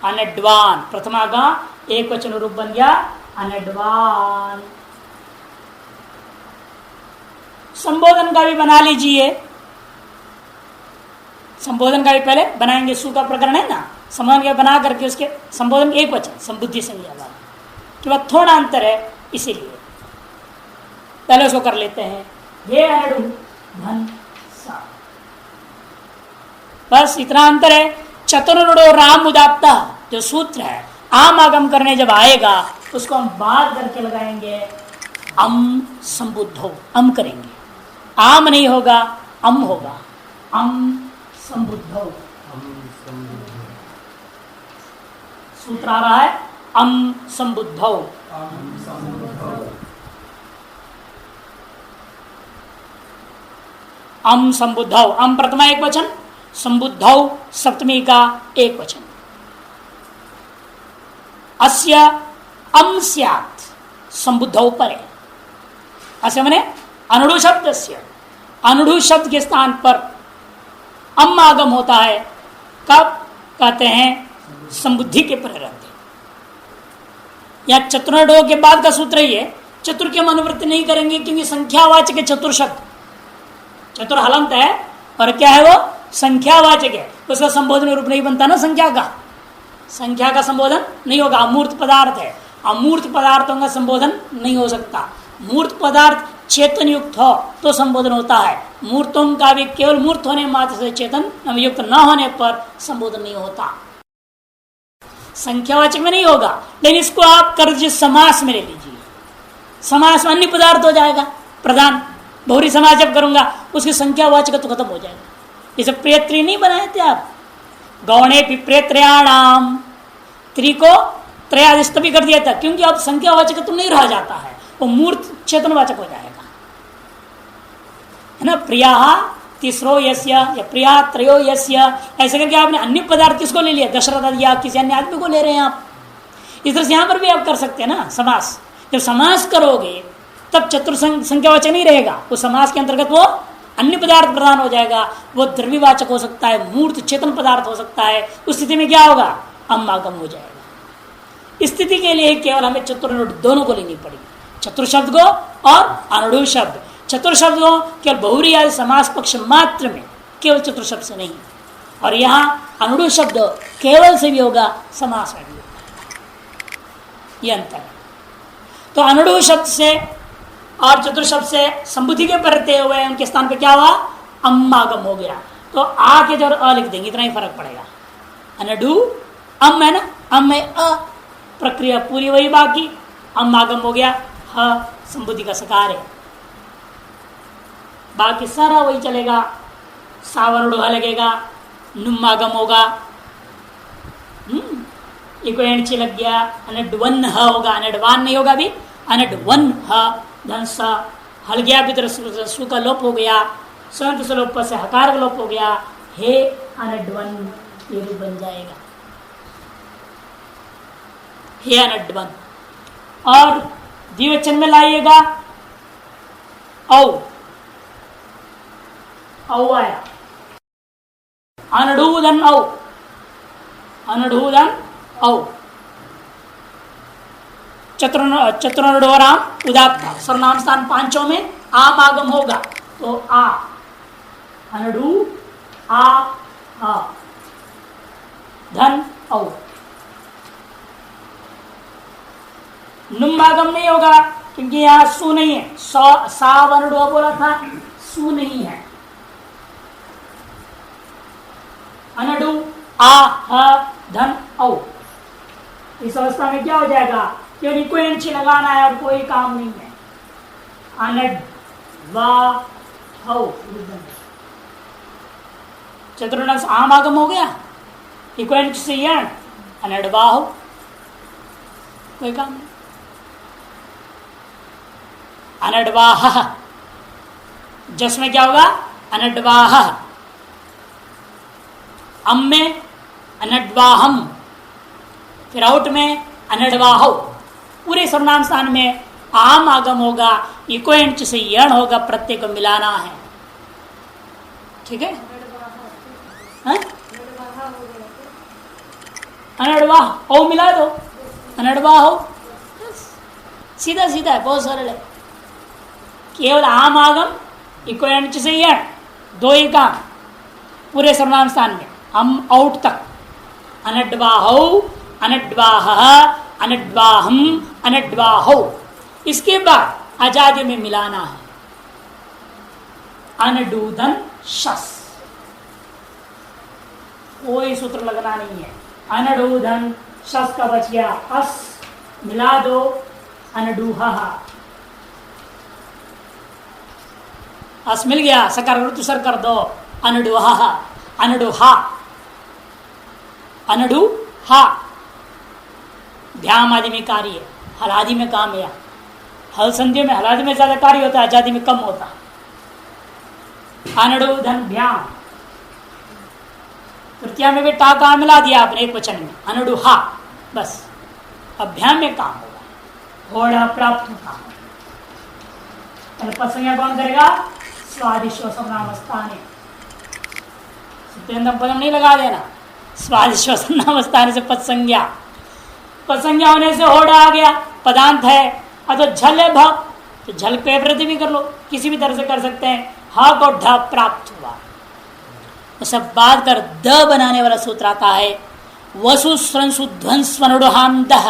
S1: अनड्वान प्रथमा का एक वचन रूप बन गया अनड्वान। संबोधन का भी बना लीजिए, संबोधन का भी पहले बनाएंगे, सु का प्रकरण है ना, संबोधन के बना करके उसके संबोधन एक वचन संबुद्धि संज्ञा वाला के बाद थोड़ा अंतर है, इसीलिए पहले उसको कर लेते हैं। ये अनडु धन सा, बस इतना अंतर है। चतुर्णो राम उदाप्ता जो सूत्र है, आम आगम करने जब आएगा उसको हम बात करके लगाएंगे, अम संबुद्धो, अम करेंगे, आम नहीं होगा अम होगा, अम संबुद्धो। सूत्र आ रहा है अम संबुद्धो। अम संबुद्धौ, अम प्रथमा एक वचन, संबुद्धौ सप्तमी का एक वचन। अस्य अम स्यात् संबुद्धौ परे, अस्य माने अनुडु शब्द से, अनुडु शब्द के स्थान पर अम आगम होता है, कब कहते हैं संबुद्धि के पर रहते। या चतुर्णो के बाद का सूत्र ही है, चतुर की हम अनुवृत्ति नहीं करेंगे क्योंकि संख्यावाचक चतुर शब्द, चतुर हलंत है और क्या है वो संख्यावाचक है, उसका संबोधन रूप नहीं बनता ना, संख्या का, संख्या का संबोधन नहीं होगा, अमूर्त पदार्थ है, अमूर्त पदार्थों का संबोधन नहीं हो सकता। मूर्त पदार्थ चेतन युक्त हो तो संबोधन होता है, मूर्तों का भी केवल मूर्त होने मात्र से चेतन युक्त न होने पर संबोधन नहीं होता, संख्यावाचक में नहीं होगा। लेकिन इसको आप कर दीजिए समास में ले लीजिए, समास में अन्य पदार्थ हो जाएगा प्रधान, बहुरी समास जब करूंगा उसकी संख्यावाचक तो खत्म हो जाएगा। जैसे प्रेत्री नहीं बनाए थे आप, गौणे प्रेत्रयाणाम, त्री को त्रयादिष्ट भी कर दिया था, क्योंकि अब संख्यावाचक तो नहीं रह जाता है, वो मूर्त चेतनवाचक हो जाएगा, है ना। प्रिया तीसरो यस्य या प्रिया त्रयो यस्य, ऐसे करके आपने अन्य पदार्थ किसको ले लिया, दशरथ या किसी अन्य आदमी को ले रहे हैं आप। इस तरह से यहां पर भी आप कर सकते हैं ना समास। जब समास करोगे तब चतुर संख्यावाचक नहीं रहेगा, उस समास के अंतर्गत वो अन्य पदार्थ प्रदान हो जाएगा, वो द्रव्यवाचक हो सकता है, मूर्त चेतन पदार्थ हो सकता है। उस स्थिति में क्या होगा, अमागम हो जाएगा। इस स्थिति के लिए केवल हमें चतुर्णुड दोनों को लेनी पड़ेगी, चतुर शब्द को और अनुडु शब्द। चतुर शब्द को केवल बहुरी आदि समास पक्ष मात्र में, केवल चतुर शब्द से नहीं। और यहाँ अनुडु शब्द केवल से भी होगा, समास में भी होगा, ये अंतर है। तो अनुडु शब्द से और चतुर शब्द से संबुद्धि के परते हुए उनके स्थान पे क्या हुआ, अम्मागम हो गया। तो आ के जो अ लिख देंगे, इतना ही फर्क पड़ेगा। अनडु अम है ना, अम में अ, प्रक्रिया पूरी वही, बाकी अम्मागम हो गया, ह संबुद्धि का सकार है, बाकी सारा वही चलेगा। सावरुड़ लगेगा, नुम्मागम होगा, इको एंची लग गया, अनडवन ह होगा, अनडवान नहीं होगा अभी, अनडवन ह धन स हल गया, भीतर सु का लोप हो गया, स्वयं से लोप से हकार का लोप हो गया, हे अनडवन ये रूप बन जाएगा, हे अनडवन। और द्विवचन में लाइएगा औ, औ आया, अनडूदन औ, अनडूदन औ, चतुर्नडोराम उदात्त सर्वनाम स्थान पांचों में आम आगम होगा तो आ, अनडू आ धन औ। नुम आगम नहीं होगा क्योंकि यहां सु नहीं है, सा वनडुआ बोला था, सु नहीं है। अनडू आ ह धन औ, इस अवस्था में क्या हो जाएगा, क्योंकि कोई अंशी लगाना है और कोई काम नहीं है। अनड वा हौ, चतुर्नस आम आगम हो गया, इक्वेंट से अनडवा हो, कोई काम नहीं। अनडवाह, जिसमें क्या होगा, अनडवाह, अम में अनडवाहम, फिर आउट में अनडवाहो, पूरे सर्वनाम स्थान में आम आगम होगा, इको एंच से यण होगा, प्रत्यय को मिलाना है। ठीक है, अनडवाह ओ मिला दो, अनडवाह हो, सीधा सीधा है, बहुत सरल है। केवल आम आगम इको एंच से यण, दो ही काम पूरे सर्वनाम स्थान में, हम आउट तक, अनडवाहो, अनडवाह, अनडवाहम, अनडवाहो। इसके बाद आजादी में मिलाना है, अनडूधन शस, कोई सूत्र लगना नहीं है। अनडूधन शस का बच गया अस, मिला दो, अनडूहा, अस मिल गया, सकार ऋतुसर कर दो, अनडुहा, अनडुहा, अनडुहा, ध्यान आदि में कार्य, हल आदि में काम है, हल संधियों में हलादि में ज्यादा कार्य होता है, आजादी में कम होता है। अनडुधन भ्याम, तृतीया में भी टा का मिला दिया आपने एक वचन में, अनडुहा, बस अभ्याम में काम होगा, घोड़ा प्राप्त होगा। पद संज्ञा कौन करेगा, स्वादिश्व सर्वनाम स्थान, पदम नहीं लगा देना, स्वादिश्व सर्वनाम स्थान से पद संज्ञा, पद संज्ञा होने से होड़ा आ गया, पदांत है, तो झल है भ, तो झल पे प्रति भी कर लो, किसी भी तरह से कर सकते हैं। ह को ढ प्राप्त हुआ, तो सब बात कर द बनाने वाला सूत्र आता है, वसु स्रंसु ध्वंस वनुहाम दह,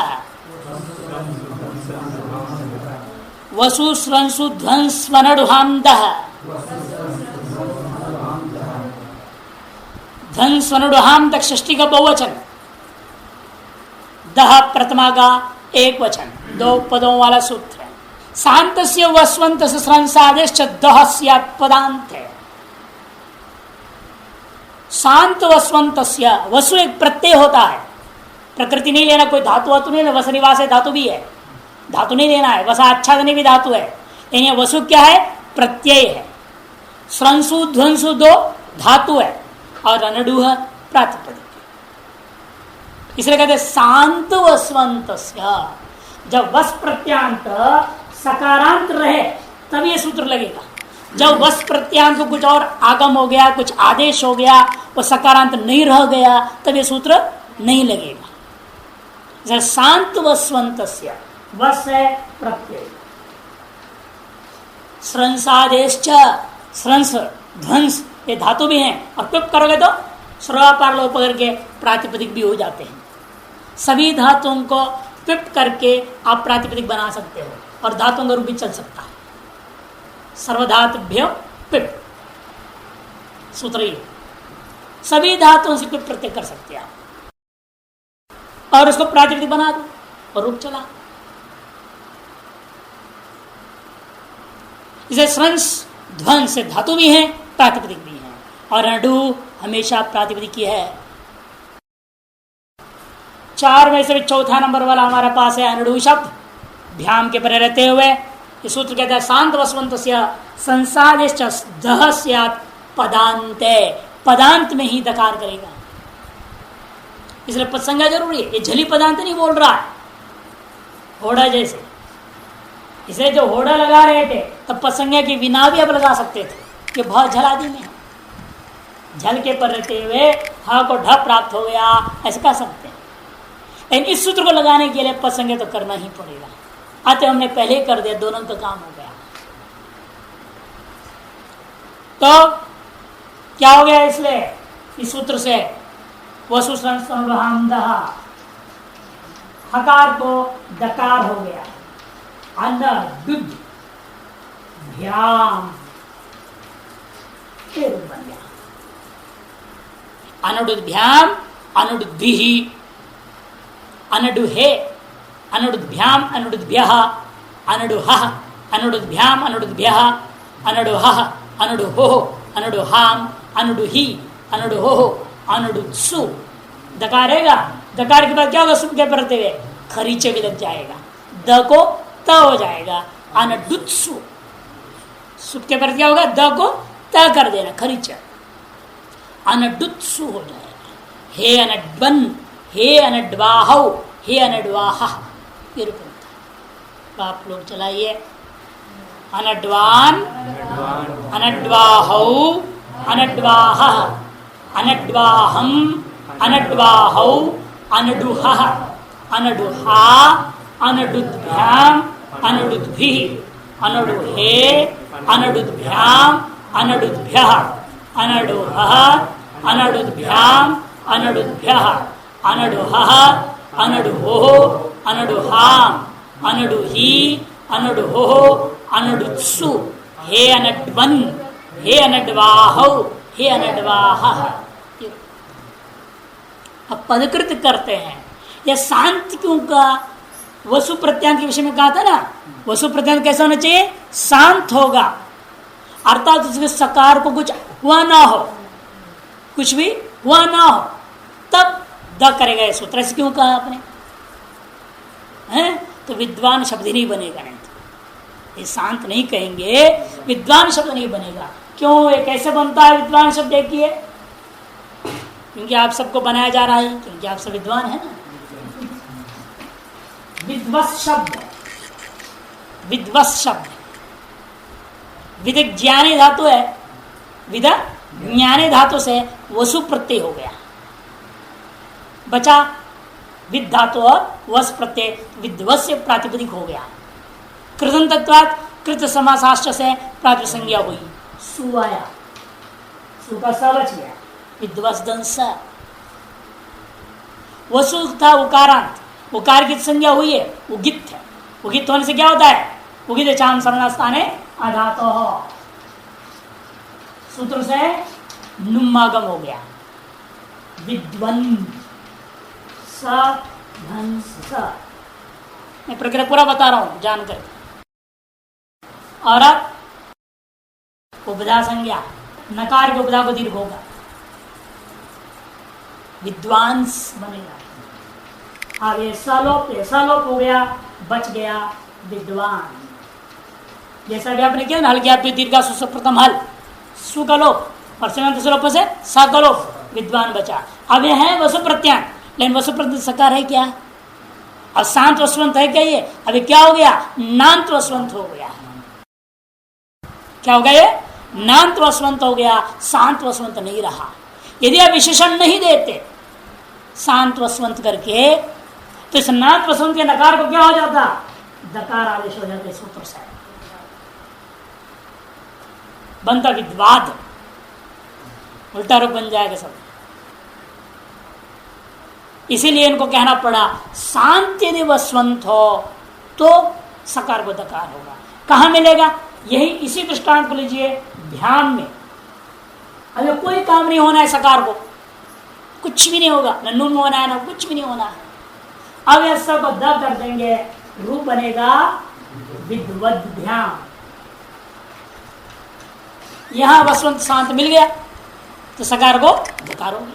S1: वसु स्रंसु ध्वंस वनुहाम दह, ध्वंस वनुहाम तक षष्ठी का बहुवचन, दह प्रथमा का एक वचन, दो पदों वाला सूत्र है। शांतस्य वस्वंत स्रंसादेश दह स्यात् पदांत है। शांत वस्वंत, वसु एक प्रत्यय होता है, प्रकृति नहीं लेना, कोई धातु वातु नहीं, वस निवास है, धातु भी है, धातु नहीं लेना है, वसा आच्छादन भी धातु है, लेकिन वसु क्या है, प्रत्यय है। स्रंसु ध्वंसु दो धातु है, और अनडुह प्रातिपदिक, इसलिए कहते शांत वस्वंत। जब वस प्रत्यांत सकारांत रहे तब ये सूत्र लगेगा, जब वस प्रत्यांत को कुछ और आगम हो गया, कुछ आदेश हो गया, वो सकारांत नहीं रह गया, तब ये सूत्र नहीं लगेगा। शांत वस्वंत, वस है प्रत्यय, स्रंसादेश, स्रंस ध्वंस ये धातु भी हैं, और पिप करोगे तो स्रवापार लोप करके प्रातिपदिक भी हो जाते हैं। सभी धातुओं को पिप करके आप प्रातिपदिक बना सकते हो, और धातुओं का रूप भी चल सकता है। सर्वधातुभ्यो पिप सूत्र ही, सभी धातुओं से पिप प्रत्यय कर सकते हैं आप, और उसको प्रातिपदिक बना दो और रूप चला। इसे स्रंस ध्वंस से धातु भी है, प्रातिपदिक भी है, और अडु हमेशा प्रातिपदिक ही है। 4 में से भी चौथा नंबर वाला हमारे पास है अनडू शब्द, भ्याम के परे रहते हुए। ये सूत्र कहता है शांत वसवंत संसादेश दह स्यात् पदांते, पदांत में ही दकार करेगा, इसलिए पदसंज्ञा जरूरी है। ये झली पदांत नहीं बोल रहा है होड़ा जैसे, इसलिए जो होड़ा लगा रहे थे तब पदसंज्ञा के बिना भी अब लगा सकते थे कि बहुत झल आदि में झल के पर रहते हुए हा को ढ प्राप्त हो गया, ऐसे कह सकते हैं। लेकिन इस सूत्र को लगाने के लिए पदसंज्ञा तो करना ही पड़ेगा। आते हमने पहले ही कर दिया, दोनों का काम हो गया। तो क्या हो गया, इसलिए इस सूत्र से वसु हकार को दकार हो गया, अनडुद भ्याम बन गया, अनुडुद्भ्याम अनुडुद्भिः अनुडुहे अनुडुद्भ्याम अनुडुद्भ्यः अनुडुहः अनुडुद्भ्याम अनुडुद्भ्यः अनुडुहः अनुडुहोः अनुडुहाम अनुडुहि अनुडुहोः अनुडुत्सु। दकार रहेगा, दकार के बाद क्या होगा, सुख के परते हुए खरीचे भी लग जाएगा, द को त हो जाएगा, अनुडुत्सु। सुख के पर क्या होगा, द को त कर देना, खरीचा, अनुडुत्सु हो जाएगा। हे अनड्वन, हे अनड्वाहौ, हे अनड्वाहा, ये रूप होता है। आप लोग चलाइए, अनड्वान अनड्वाहौ अनड्वाहा अनड्वाहम अनड्वाहौ अनडुहः अनडुहा अनडुद्भ्याम अनडुद्भिः अनडुहे अनडुद्भ्याम अनडुद्भ्यः अनडुहः अनडुद्भ्याम अनडुद्भ्यः अनडुहः अनडुहोः अनडुहाम अनडुहि अनडुहोः अनडुत्सु। हे अनड्वन, हे अनड्वाहौ, हे अनड्वाहः। अब पदकृत करते हैं। यह शांत क्यों का, वसु प्रत्यांत के विषय में कहा था ना, वसु प्रत्यांत कैसा होना चाहिए, शांत होगा, अर्थात उसके सकार को कुछ हुआ ना हो, कुछ भी हुआ ना हो, तब द करेगा। यह सूत्र से क्यों कहा आपने, हैं? तो विद्वान शब्द ही नहीं बनेगा, नहीं तो ये शांत नहीं कहेंगे, विद्वान शब्द नहीं बनेगा। क्यों, ये कैसे बनता है विद्वान शब्द, देखिए, क्योंकि आप सबको बनाया जा रहा है, क्योंकि आप सब विद्वान है ना। विद्वत शब्द, विद्वत शब्द विद ज्ञानी धातु है, विद ज्ञानी धातु से वसु प्रत्यय हो गया, बचा विद धातु और वस प्रत्यय, विद्वत से प्रातिपदिक हो गया। कृतंतत्वात् कृत समासाष्ट से प्रातिपदिक संज्ञा हुई, सु आया, सु का स बच गया, विद्वस दंस। वसु था उकारांत, उकार की संज्ञा हुई है, उगित है, उगित होने से क्या होता है, उगित चाम सरणास्थाने अधातो हो, सूत्र से नुमागम हो गया, विद्वन स धन स। मैं प्रक्रिया पूरा बता रहा हूं जानकर। और अब उपधा संज्ञा, नकार के उपधा को दीर्घ होगा, विद्वांस बनेगा। अब ये सलोप हो गया, बच गया विद्वान। जैसा कि आपने किया ना, हल किया दीर्घा सु प्रथम हल, सु का लोप और सलोप से सा का लोप, विद्वान बचा। अब यह है वसु प्रत्यांत, लेकिन वसु प्रत्यांत सकार है क्या, और शांत वसवंत है क्या, ये अभी क्या हो गया, नांत वसवंत हो गया। क्या हो गया, ये नांत वसवंत हो गया, शांत वसवंत नहीं रहा। यदि आप विशेषण नहीं देते शांत वसवंत करके, तो इस नांत वसवंत के नकार को क्या हो जाता, दकार आदेश हो जाते, सूत्र से बनता विद्वाद, उल्टा रूप बन जाएगा सब। इसीलिए इनको कहना पड़ा, शांत यदि वसवंत हो तो सकार को दकार होगा। कहां मिलेगा, यही इसी दृष्टांत को लीजिए, ध्यान में। अगर कोई काम नहीं होना है सकार को, कुछ भी नहीं होगा, न नुम होना है, ना कुछ भी नहीं होना है। अब यह सब द कर देंगे, रूप बनेगा विद्वद ध्यान। यहां वसवंत शांत मिल गया तो सकार को दकार होगी।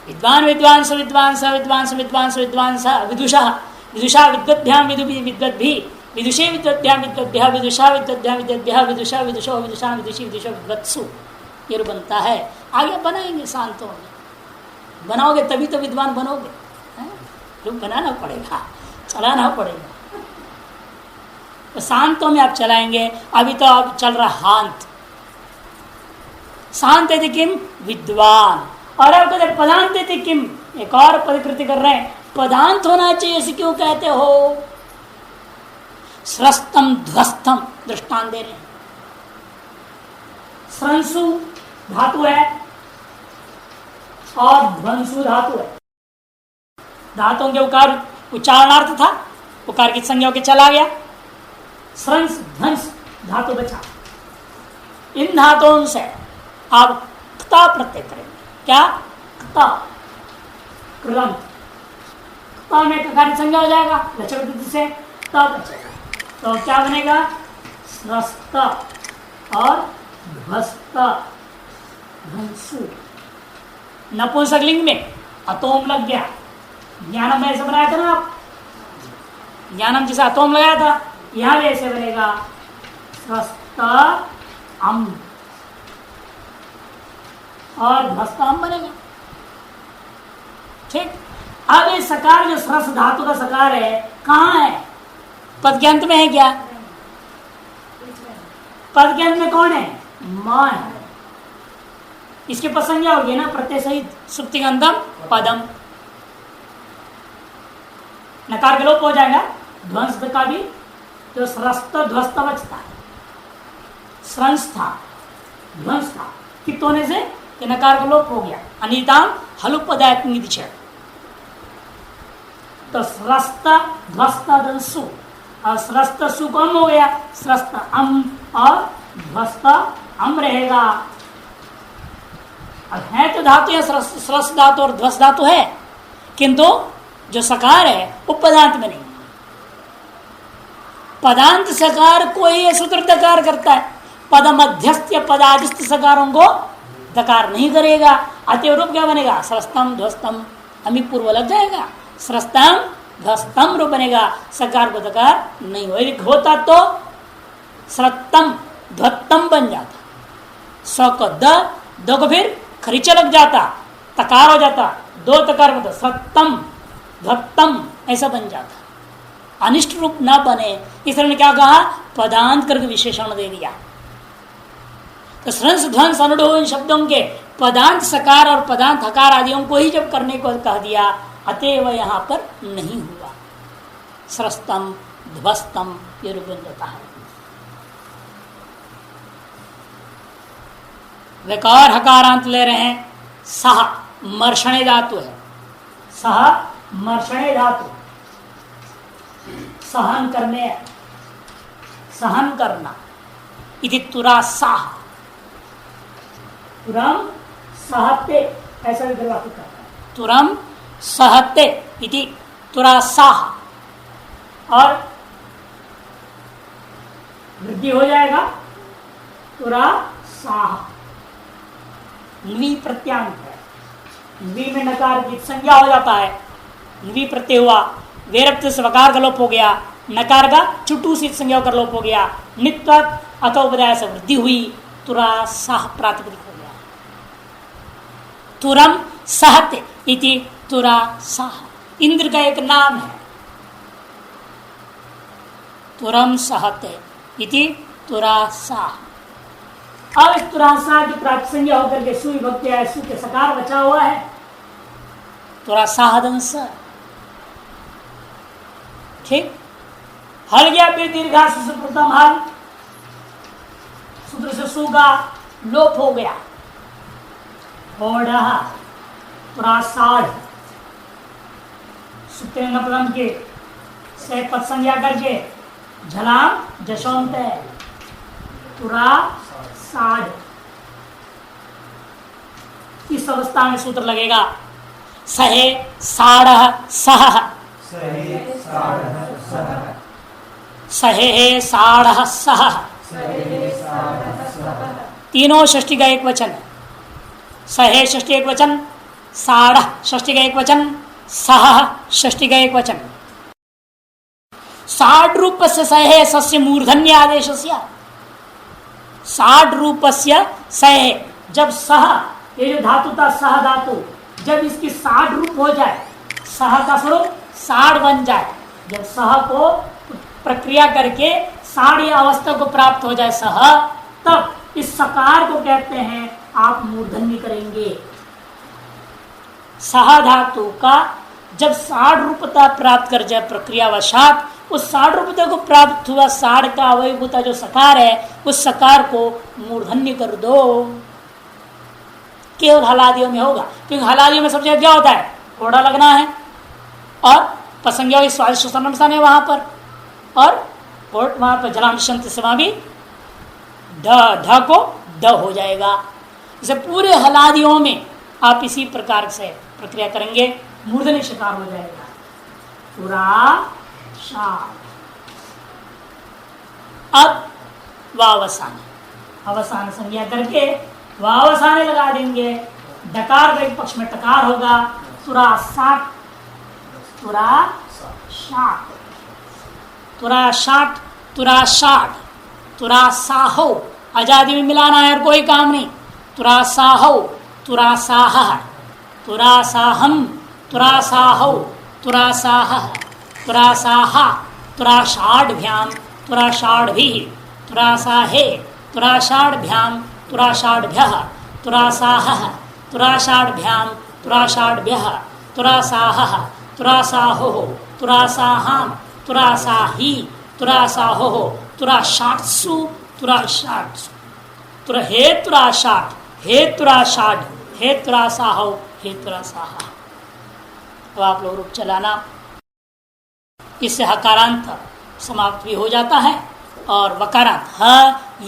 S1: विद्वान विद्वांस विद्वांस विद्वांस विद्वांस विद्वांस विदुषा विदुषा विद्वद्भ्याम विदुभि विद्वद्भि विदुषे विद्वद्भ्याम विद्वद्भ्या विदुषा विद्वद्भ्याम विद्वद्भ्या विदुषा विदुषो विदुषा विदुषी विदुषो विद्वत्सु। ये बनता है। आगे बनाएंगे शांतों में, बनाओगे तभी तो विद्वान बनोगे। लोग बनाना पड़ेगा, चलाना पड़ेगा। तो शांतों में आप चलाएंगे। अभी तो अब चल रहा हांत, शांत है किम विद्वान, और अब कहते पदांत थे किम, एक और पदकृति कर रहे हैं। पदांत होना चाहिए ऐसे क्यों कहते हो? स्रस्तम ध्वस्तम दृष्टांत दे रहे हैं। स्रंसु धातु है और ध्वंसु धातु है। धातुओं के उकार उच्चारणार्थ था, उकार की संज्ञा के चला गया। स्रंस ध्वंस धातु बचा। इन धातुओं से आप क्ता प्रत्यय करेंगे। क्या? क्ता, कृदंत। क्ता में ककार की संज्ञा हो जाएगा लक्षण से, तब बचेगा। तो क्या बनेगा? स्रस्त और ध्वस्त ध्वंसु। नपुंसकलिंग में अतोम लग गया। ज्ञानम में ऐसे बनाया था ना आप, ज्ञानम जिसे अतोम लगाया था, यहां भी ऐसे बनेगा स्रस्त अम और ध्वस्ताम बनेगा। ठीक। अब ये सकार जो सरस धातु का सकार है कहाँ है? पद के अंत में है क्या? पद के अंत में कौन है? मां है। इसके पद संज्ञा होगी ना प्रत्यय सहित, सुप्तिगंधम पदम। नकार के लोप हो जाएगा। ध्वंस का भी जो स्रस्त ध्वस्त बचता है, स्रंस था ध्वंस था, कित होने से कि नकार का लोप हो गया। अनिताम हलुपदायक निधि। तो स्रस्त ध्वस्त दंसु और स्रस्त सु कम हो गया, स्रस्त अम और ध्वस्त अम रहेगा। अब है तो धातु है, स्रस्त धातु और ध्वस्त धातु है, किंतु जो सकार है वो पदांत में नहीं। पदांत सकार को ही सूत्र दकार करता है, पद मध्यस्थ या पदाधिस्थ सकारों को दकार नहीं करेगा। अतः रूप क्या बनेगा? स्रस्तम ध्वस्तम, अमी पूर्व लग जाएगा। स्रस्तम ध्वस्तम रूप बनेगा, सकार को दकार नहीं होता तो स्रतम ध्वत्तम बन जाता। स को द को फिर खरीचा लग जाता, तकार हो जाता, दो तकार होता, सत्तम ध्वत्तम ऐसा बन जाता। अनिष्ट रूप न बने इसलिए ने क्या कहा? पदांत करके विशेषण दे दिया। तो स्रंस ध्वंस अनुडो इन शब्दों के पदांत सकार और पदांत हकार आदियों को ही जब करने को कह दिया, अतएव यहां पर नहीं हुआ। स्रस्तम ध्वस्तम ये रूप बन जाता है। वेकार हकारांत ले रहे हैं। सह मर्षणे धातु है। सह मर्षणे धातु, सहन करने, सहन करना। इति तुरा साह, तुरम सहते ऐसा भी वाक्य करता है। तुरम सहते इति तुरा साह, और वृद्धि हो जाएगा तुरा साह। न्वी प्रत्यांत है, न्वी में नकार की संज्ञा हो जाता है। न्वी प्रत्यय हुआ, वेरप्त स्वकार का लोप हो गया, नकार का चुटू से संज्ञा का लोप हो गया, नित्व अतोपदाय से वृद्धि हुई, तुरा साह प्रातिपदिक हो गया। तुरम सहते इति तुरा साह इंद्र का एक नाम है। तुरम सहते इति तुरा साह। अब इस तुरा साह की प्राप्त संज्ञा होकर के सुविभक्ति है, सु के सकार बचा हुआ है, तुरा साहदंस। ठीक। हल गया फिर दीर्घा से प्रथम हल, सूत्र से सु का लोप हो गया। प्रासाद सूत्र नपलम के से पद संज्ञा करके झलाम जशोंत है, तुरा साढ़। इस अवस्था में सूत्र लगेगा सहे साढ़ सह, सहे साढ़ सह। तीनों षष्ठी का एक वचन है। सहे षष्ठी एक वचन, साढ़ षष्ठी का एक वचन, सह षष्ठी का एक वचन। साढ़ रूप से सहे सस्य मूर्धन्य आदेश, साढ़ रूप से सहे, जब सह, ये जो धातु था सह धातु, जब इसकी साढ़ रूप हो जाए, सह का स्वरूप साढ़ बन जाए, जब सह को प्रक्रिया करके साढ़ी अवस्था को प्राप्त हो जाए सह, तब इस सकार को कहते हैं आप मूर्धन्य करेंगे। सह धातु का जब साढ़ रूपता प्राप्त कर जाए प्रक्रियावशात, उस साढ़ रूपता को प्राप्त हुआ साढ़ का अवयभूता जो सकार है, उस सकार को मूर्धन्य कर दो। केवल हलादियों में होगा, क्योंकि हलादियों में सबसे ज्यादा क्या होता है, घोड़ा लगना है और पसंगियों की स्वादिष्ट है वहां पर, और वहां पर जलांशंत से वहां भी ढ को द हो जाएगा। इसे पूरे हलादियों में आप इसी प्रकार से प्रक्रिया करेंगे, मूर्धन्य शिकार हो जाएगा। पूरा शांत। अब वावसान, अवसान संज्ञा करके वावसाने लगा देंगे। डकार का एक पक्ष में टकार होगा, तुरा साठ, तुरा शाट, तुरा शाट, तुरा शाट, तुरा साहो, आजादी में मिलाना है और कोई काम नहीं। तुरा साहो, तुरा साह, तुरा साहम, तुरा साहो, तुरा साह, तुरा साहा, तुरा षाढ़भ्याम, तुरा षाढ़भिः, तुरा साहे, तुरा षाढ़भ्याम, तुरा षाढ़भ्यः, तुरा साहः, तुरा षाढ़भ्याम, तुरा षाढ़भ्यः, तुरा साहः, तुरा साहोः, तुरा साहां, तुरा साही, तुरा साहोः, तुरा षाट्सु, तुरा षाट्सु, तुरा हे तुरा षाट, हे तुरा षाढ़, हे तुरा साहो, हे तुरा साहा। अब आप लोग रूप चलाना, इससे हकारांत समाप्त भी हो जाता है और वकारांत ह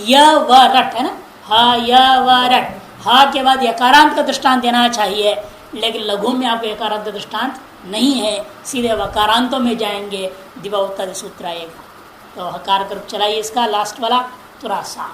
S1: य व रट है ना, ह य व रट, ह के बाद यकारांत का दृष्टांत देना चाहिए, लेकिन लघु में आपको यकारांत दृष्टांत नहीं है, सीधे वकारांतों में जाएंगे, दिवा उत्तर सूत्र आएगा। तो हकार कर चलाइए इसका लास्ट वाला तुरासा,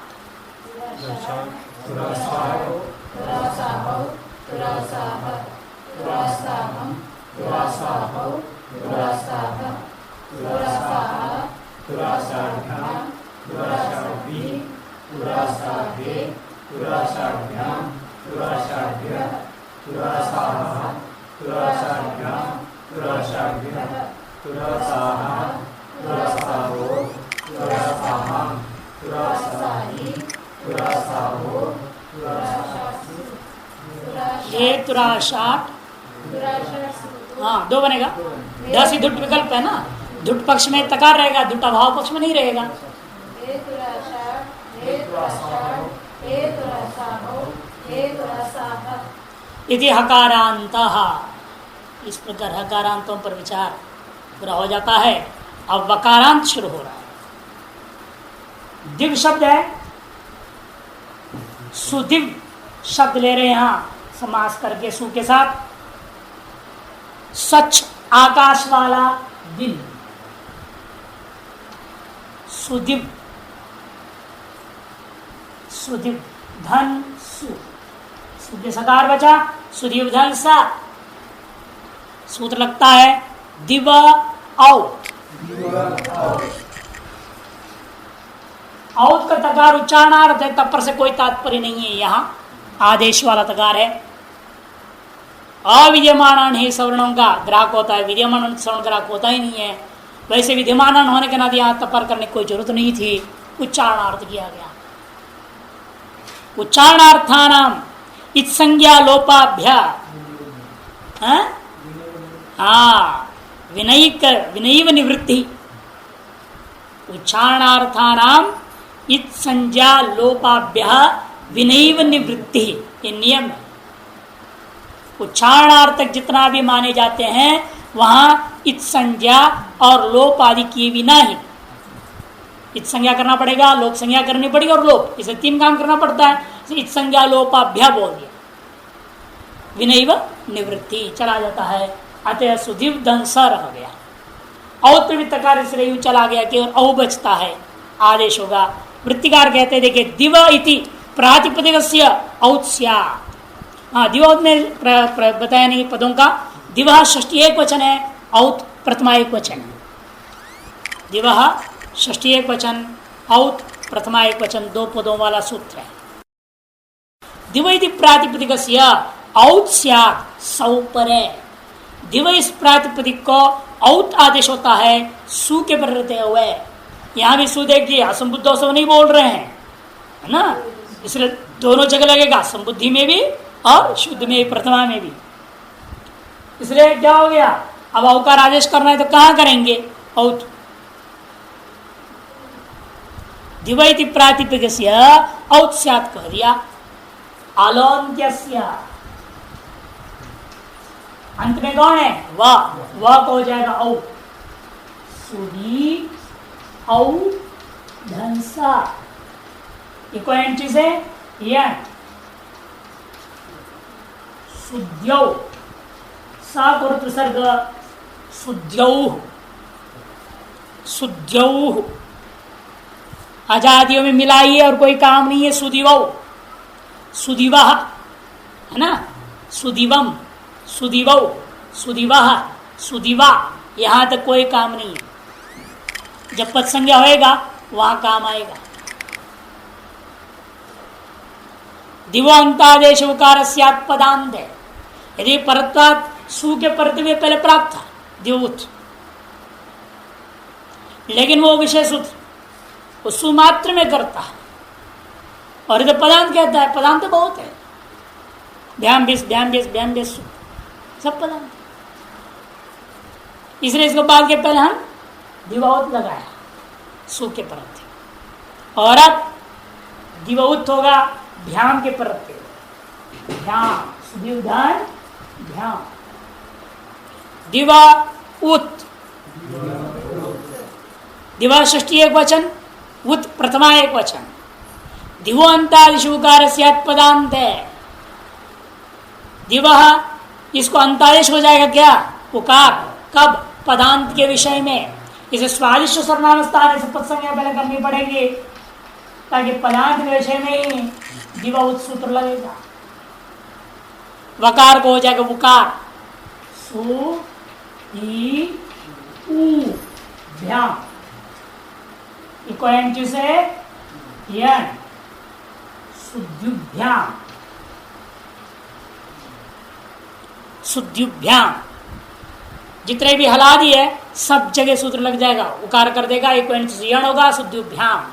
S1: ये तुराशाट, हाँ दो बनेगा, दस ही धुट विकल्प है ना, धुट पक्ष में तकार रहेगा, धुट अभाव पक्ष में नहीं रहेगा। यदि हकारांत, इस प्रकार हकारांतों पर विचार पूरा हो जाता है। अब वकारांत शुरू हो रहा है। दिव्य शब्द है, सुदिव्य शब्द ले रहे हैं यहाँ समास करके सु के साथ। स्वच्छ आकाश वाला दिन, सुदिव्य, सुदिव्य धन सु, सुदिव्य सकार बचा, सुदिव्य धन सा, सूत्र लगता है दिव औत, औत का तकार उच्चारणार्थ है, तब पर से कोई तात्पर्य नहीं है, यहाँ आदेश वाला तकार है। अविद्यमान ही सवर्णों का ग्राहक होता है, विद्यमान सवर्ण ग्राहक होता ही नहीं है। वैसे विद्यमान होने के नाते यहाँ तपर करने की कोई जरूरत नहीं थी, उच्चारणार्थ किया गया। उच्चारणार्थानाम इत्संज्ञा लोपाभ्या, विनयीव निवृत्ति, उच्चारणार्थानाम इत्संज्ञा लोपाभ्या विनयीव निवृत्ति, ये नियम है। उच्चारणार्थक जितना भी माने जाते हैं वहां इत संज्ञा और लोप आदि किए बिना ही, इत संज्ञा करना पड़ेगा, लोप संज्ञा करनी पड़ेगी और लोप, इसे तीन काम करना पड़ता है। इत संज्ञा लोपाभ्या बोल दिया, विनयीव निवृत्ति चला जाता है। अतः सुदीव दंस रह गया, औत भी तकार इसलिए चला गया कि औ बचता है, आदेश होगा। वृत्तिकार कहते हैं देखिए दिव इति प्रातिपदिकस्य औत्स्या, हाँ, दिवोत में बताया नहीं पदों का। दिवह षष्ठी एक वचन है, औत प्रथमा एक वचन है। दिवह षष्ठी एक वचन, औत प्रथमा एक वचन, दो पदों वाला सूत्र है। दिवैति प्रातिपदिक औत स्यात् सौपरे। दिव इस प्रातिपदिक को औत आदेश होता है सु के पर रहते हुए। यहां भी सु देखिए, असंबुद्धों से नहीं बोल रहे हैं, है ना, इसलिए दोनों जगह लगेगा, संबुद्धि में भी और शुद्ध में भी, प्रथमा में भी। इसलिए क्या हो गया, अब औकार आदेश करना है तो कहां करेंगे, औत। दिवैति प्रातिपदिक औत स्यात् कह दिया। आलोन्त्यस्य अंत में कौन है, वह को हो जाएगा औ। सुधी औ धंसा, ये कोई चीज है, यह शुद्ध्यौ सा प्रसर्ग शुद्ध्यौ, शुद्ध्यौ आजादियों में मिलाइए और कोई काम नहीं है। सुदिवौ, सुदिवा है ना, सुदिवम, सुदिवौ, सुदिवा, सुदिवा, यहां तक कोई काम नहीं है। जब पद संज्ञा होएगा वहां काम आएगा। दिवंतादेश उकार पदांत है, यदि परत्वात सु के परत में पहले प्राप्त था दिवुत, लेकिन वो विशेष सूत्र वो सुमात्र में करता है, और इधर पदांत कहता है। पदांत तो बहुत है, ध्यान बेस ध्यान बेस ध्यान बेस सब पदांत। इसलिए इसको बाद के पहले हम दिवाउत लगाया सु के परत, और अब दिवाउत होगा भ्याम के परत पे, भ्याम सुदीर्घान भ्याम, दिवा उत, दिवा षष्ठी एक वचन, उत प्रथमा एक वचन। दिवोअंतादिशुकार पदांत है। दिवह इसको अंतादेश हो जाएगा क्या, उकार, कब, पदांत के विषय में। इसे स्वादिष्ट सर्वनाम स्थान से पद संज्ञा पहले करनी पड़ेगी, ताकि पदांत के विषय में ही दिवा उत सूत्र लगेगा। वकार को हो जाएगा उकार, सु दी उ भ्याम, इको एंटी से यन शुद्युभ्याम, शुद्युभ्याम, जितने भी हलादी है सब जगह सूत्र लग जाएगा, उकार कर देगा, एक यण होगा, शुद्युभ्याम।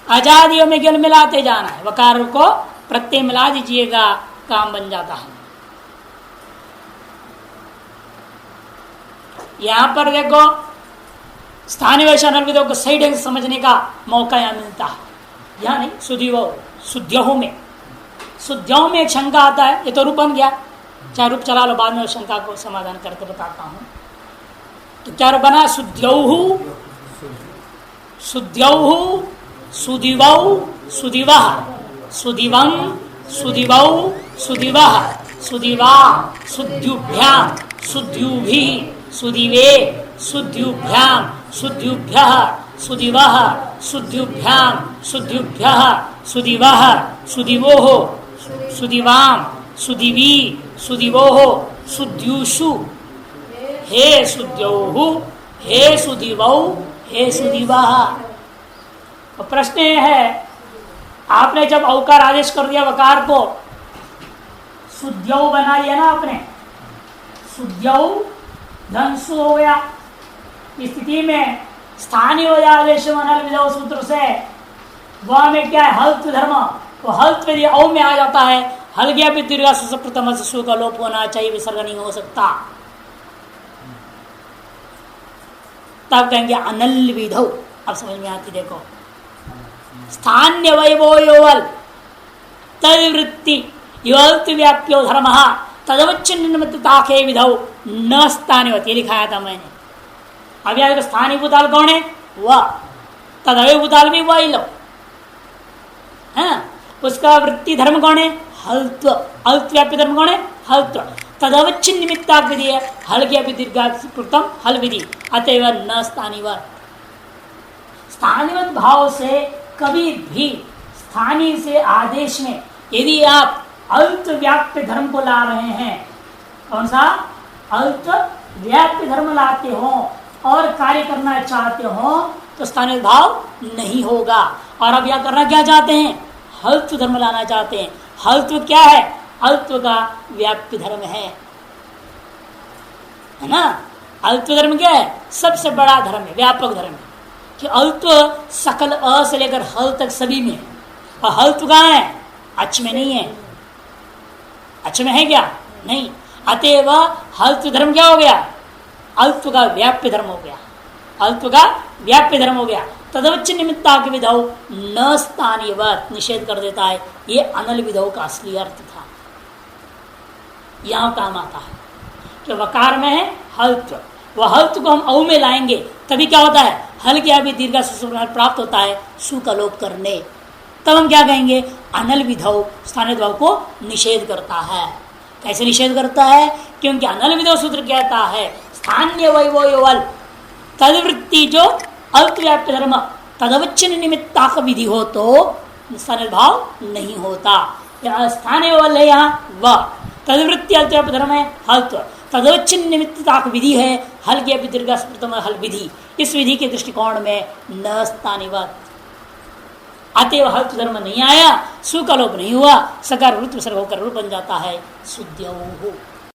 S1: आजादियों में केवल मिलाते जाना है, वकार को प्रत्यय मिला दीजिएगा, काम बन जाता है। यहां पर देखो स्थानीय वैश्विदों को सही ढंग से समझने का मौका यहां मिलता है। यहां नहीं, शुद्ध्यों में, शुद्ध्यों में एक शंका आता है, ये तो रूप बन गया, चाहे रूप चला लो, बाद में उस शंका को समाधान करके बताता हूं। तो क्या रूप बना, शुद्ध्यौ, शुद्ध्यौ, सुदिवौ, सुदिवः, सुदिवं, सुदिवौ, सुदिवः, सुदिवा, शुद्ध्युभ्याम, शुद्ध्युभिः, सुदिवे, शुद्ध्युभ्याम, शुद्ध्युभ्यः, सुदिवः, शुद्ध्युभ्याम, शुद्ध्युभ्यः, सुदिवः, सुदिवोः, सुदिवाम, सुदिवी, सुदिवोः, शुद्ध्युषु, हे शुद्ध्यौः, हे सुदिवौ, हे सुदिवः। तो प्रश्न यह है, आपने जब औकार आदेश कर दिया वकार को, शुद्ध्यौ बना लिया ना आपने, शुद्ध्यौ धनसु हो गया। इस स्थिति में स्थानीय आदेश विधौ सूत्र से वह में क्या है, हल्त धर्म, तो हल्त यदि औ में आ जाता है, हल गया भी दीर्घ प्रथम सु का लोप होना चाहिए, विसर्ग नहीं हो सकता। तब कहेंगे अनल विधौ। अब समझ में आती, देखो स्थान्य वैभव योवल तदवृत्ति योल्त व्याप्यो धर्म तदवच्चिन्नताखे विधौ न स्थानीय, लिखाया था मैंने। अब याद स्थानीय भूताल कौन है, वह, तदवय भूताल भी वही लो है। उसका वृत्ति धर्म कौन है, हल्त्व, हल्त व्याप्य धर्म कौन है, हल्त्व। तदवच्चिन्न निमित्ता विधि है, हल की दीर्घाम हल विधि, अतएव न स्थानीय। स्थानीय भाव से कभी भी स्थानीय से आदेश में यदि आप अल्प व्याप्य धर्म को ला रहे हैं। कौन सा? अल्प व्याप्य धर्म लाते हो और कार्य करना चाहते हो तो स्थानीय भाव नहीं होगा। और अब यह करना क्या चाहते हैं? हल्त्व धर्म लाना चाहते हैं। हल्त्व क्या है? अल्त्व का व्याप्य धर्म है ना। अल्त्व धर्म क्या है? सबसे बड़ा धर्म है, व्यापक धर्म है कि अल्त्व सकल अ से लेकर हल तक सभी में है। और हल्त्व कहाँ है? अच में नहीं है। अच में है क्या? नहीं। अतएव हल्त्व धर्म क्या हो गया? अल्त्व का व्याप्य धर्म हो गया। अल्त्व का व्याप्य धर्म हो गया। तदवच्च निमित्ता के विधौ न स्थानीयवत निषेध कर देता है। ये अनल विधौ का असली अर्थ था। यहां काम आता है कि वकार में है हल्त्व, वह हल्त्व को हम औ में लाएंगे तभी क्या होता है? हल के अभी दीर्घ प्राप्त होता है सु का लोप करने। तब हम क्या कहेंगे? अनल विधौ स्थानीय भाव को निषेध करता है। कैसे निषेध करता है? क्योंकि अनल विधौ सूत्र कहता है स्थान्य वैवल तदवृत्ति जो अल्प व्याप्य धर्म तदवच्चन निमित्ता का विधि हो तो स्थानीय भाव नहीं होता। स्थानीय वल है यहाँ व तदवृत्ति अल्प व्याप्य धर्म है हल्त्व, तदवच्चन निमित्ता का विधि है हल के दीर्घ हल विधि। इस विधि के दृष्टिकोण में न स्थानीयवत अतएव हल्त्व धर्म नहीं आया, सु का लोप नहीं हुआ, सकार वृत्त विसर्ग होकर रूप बन जाता है शुद्ध।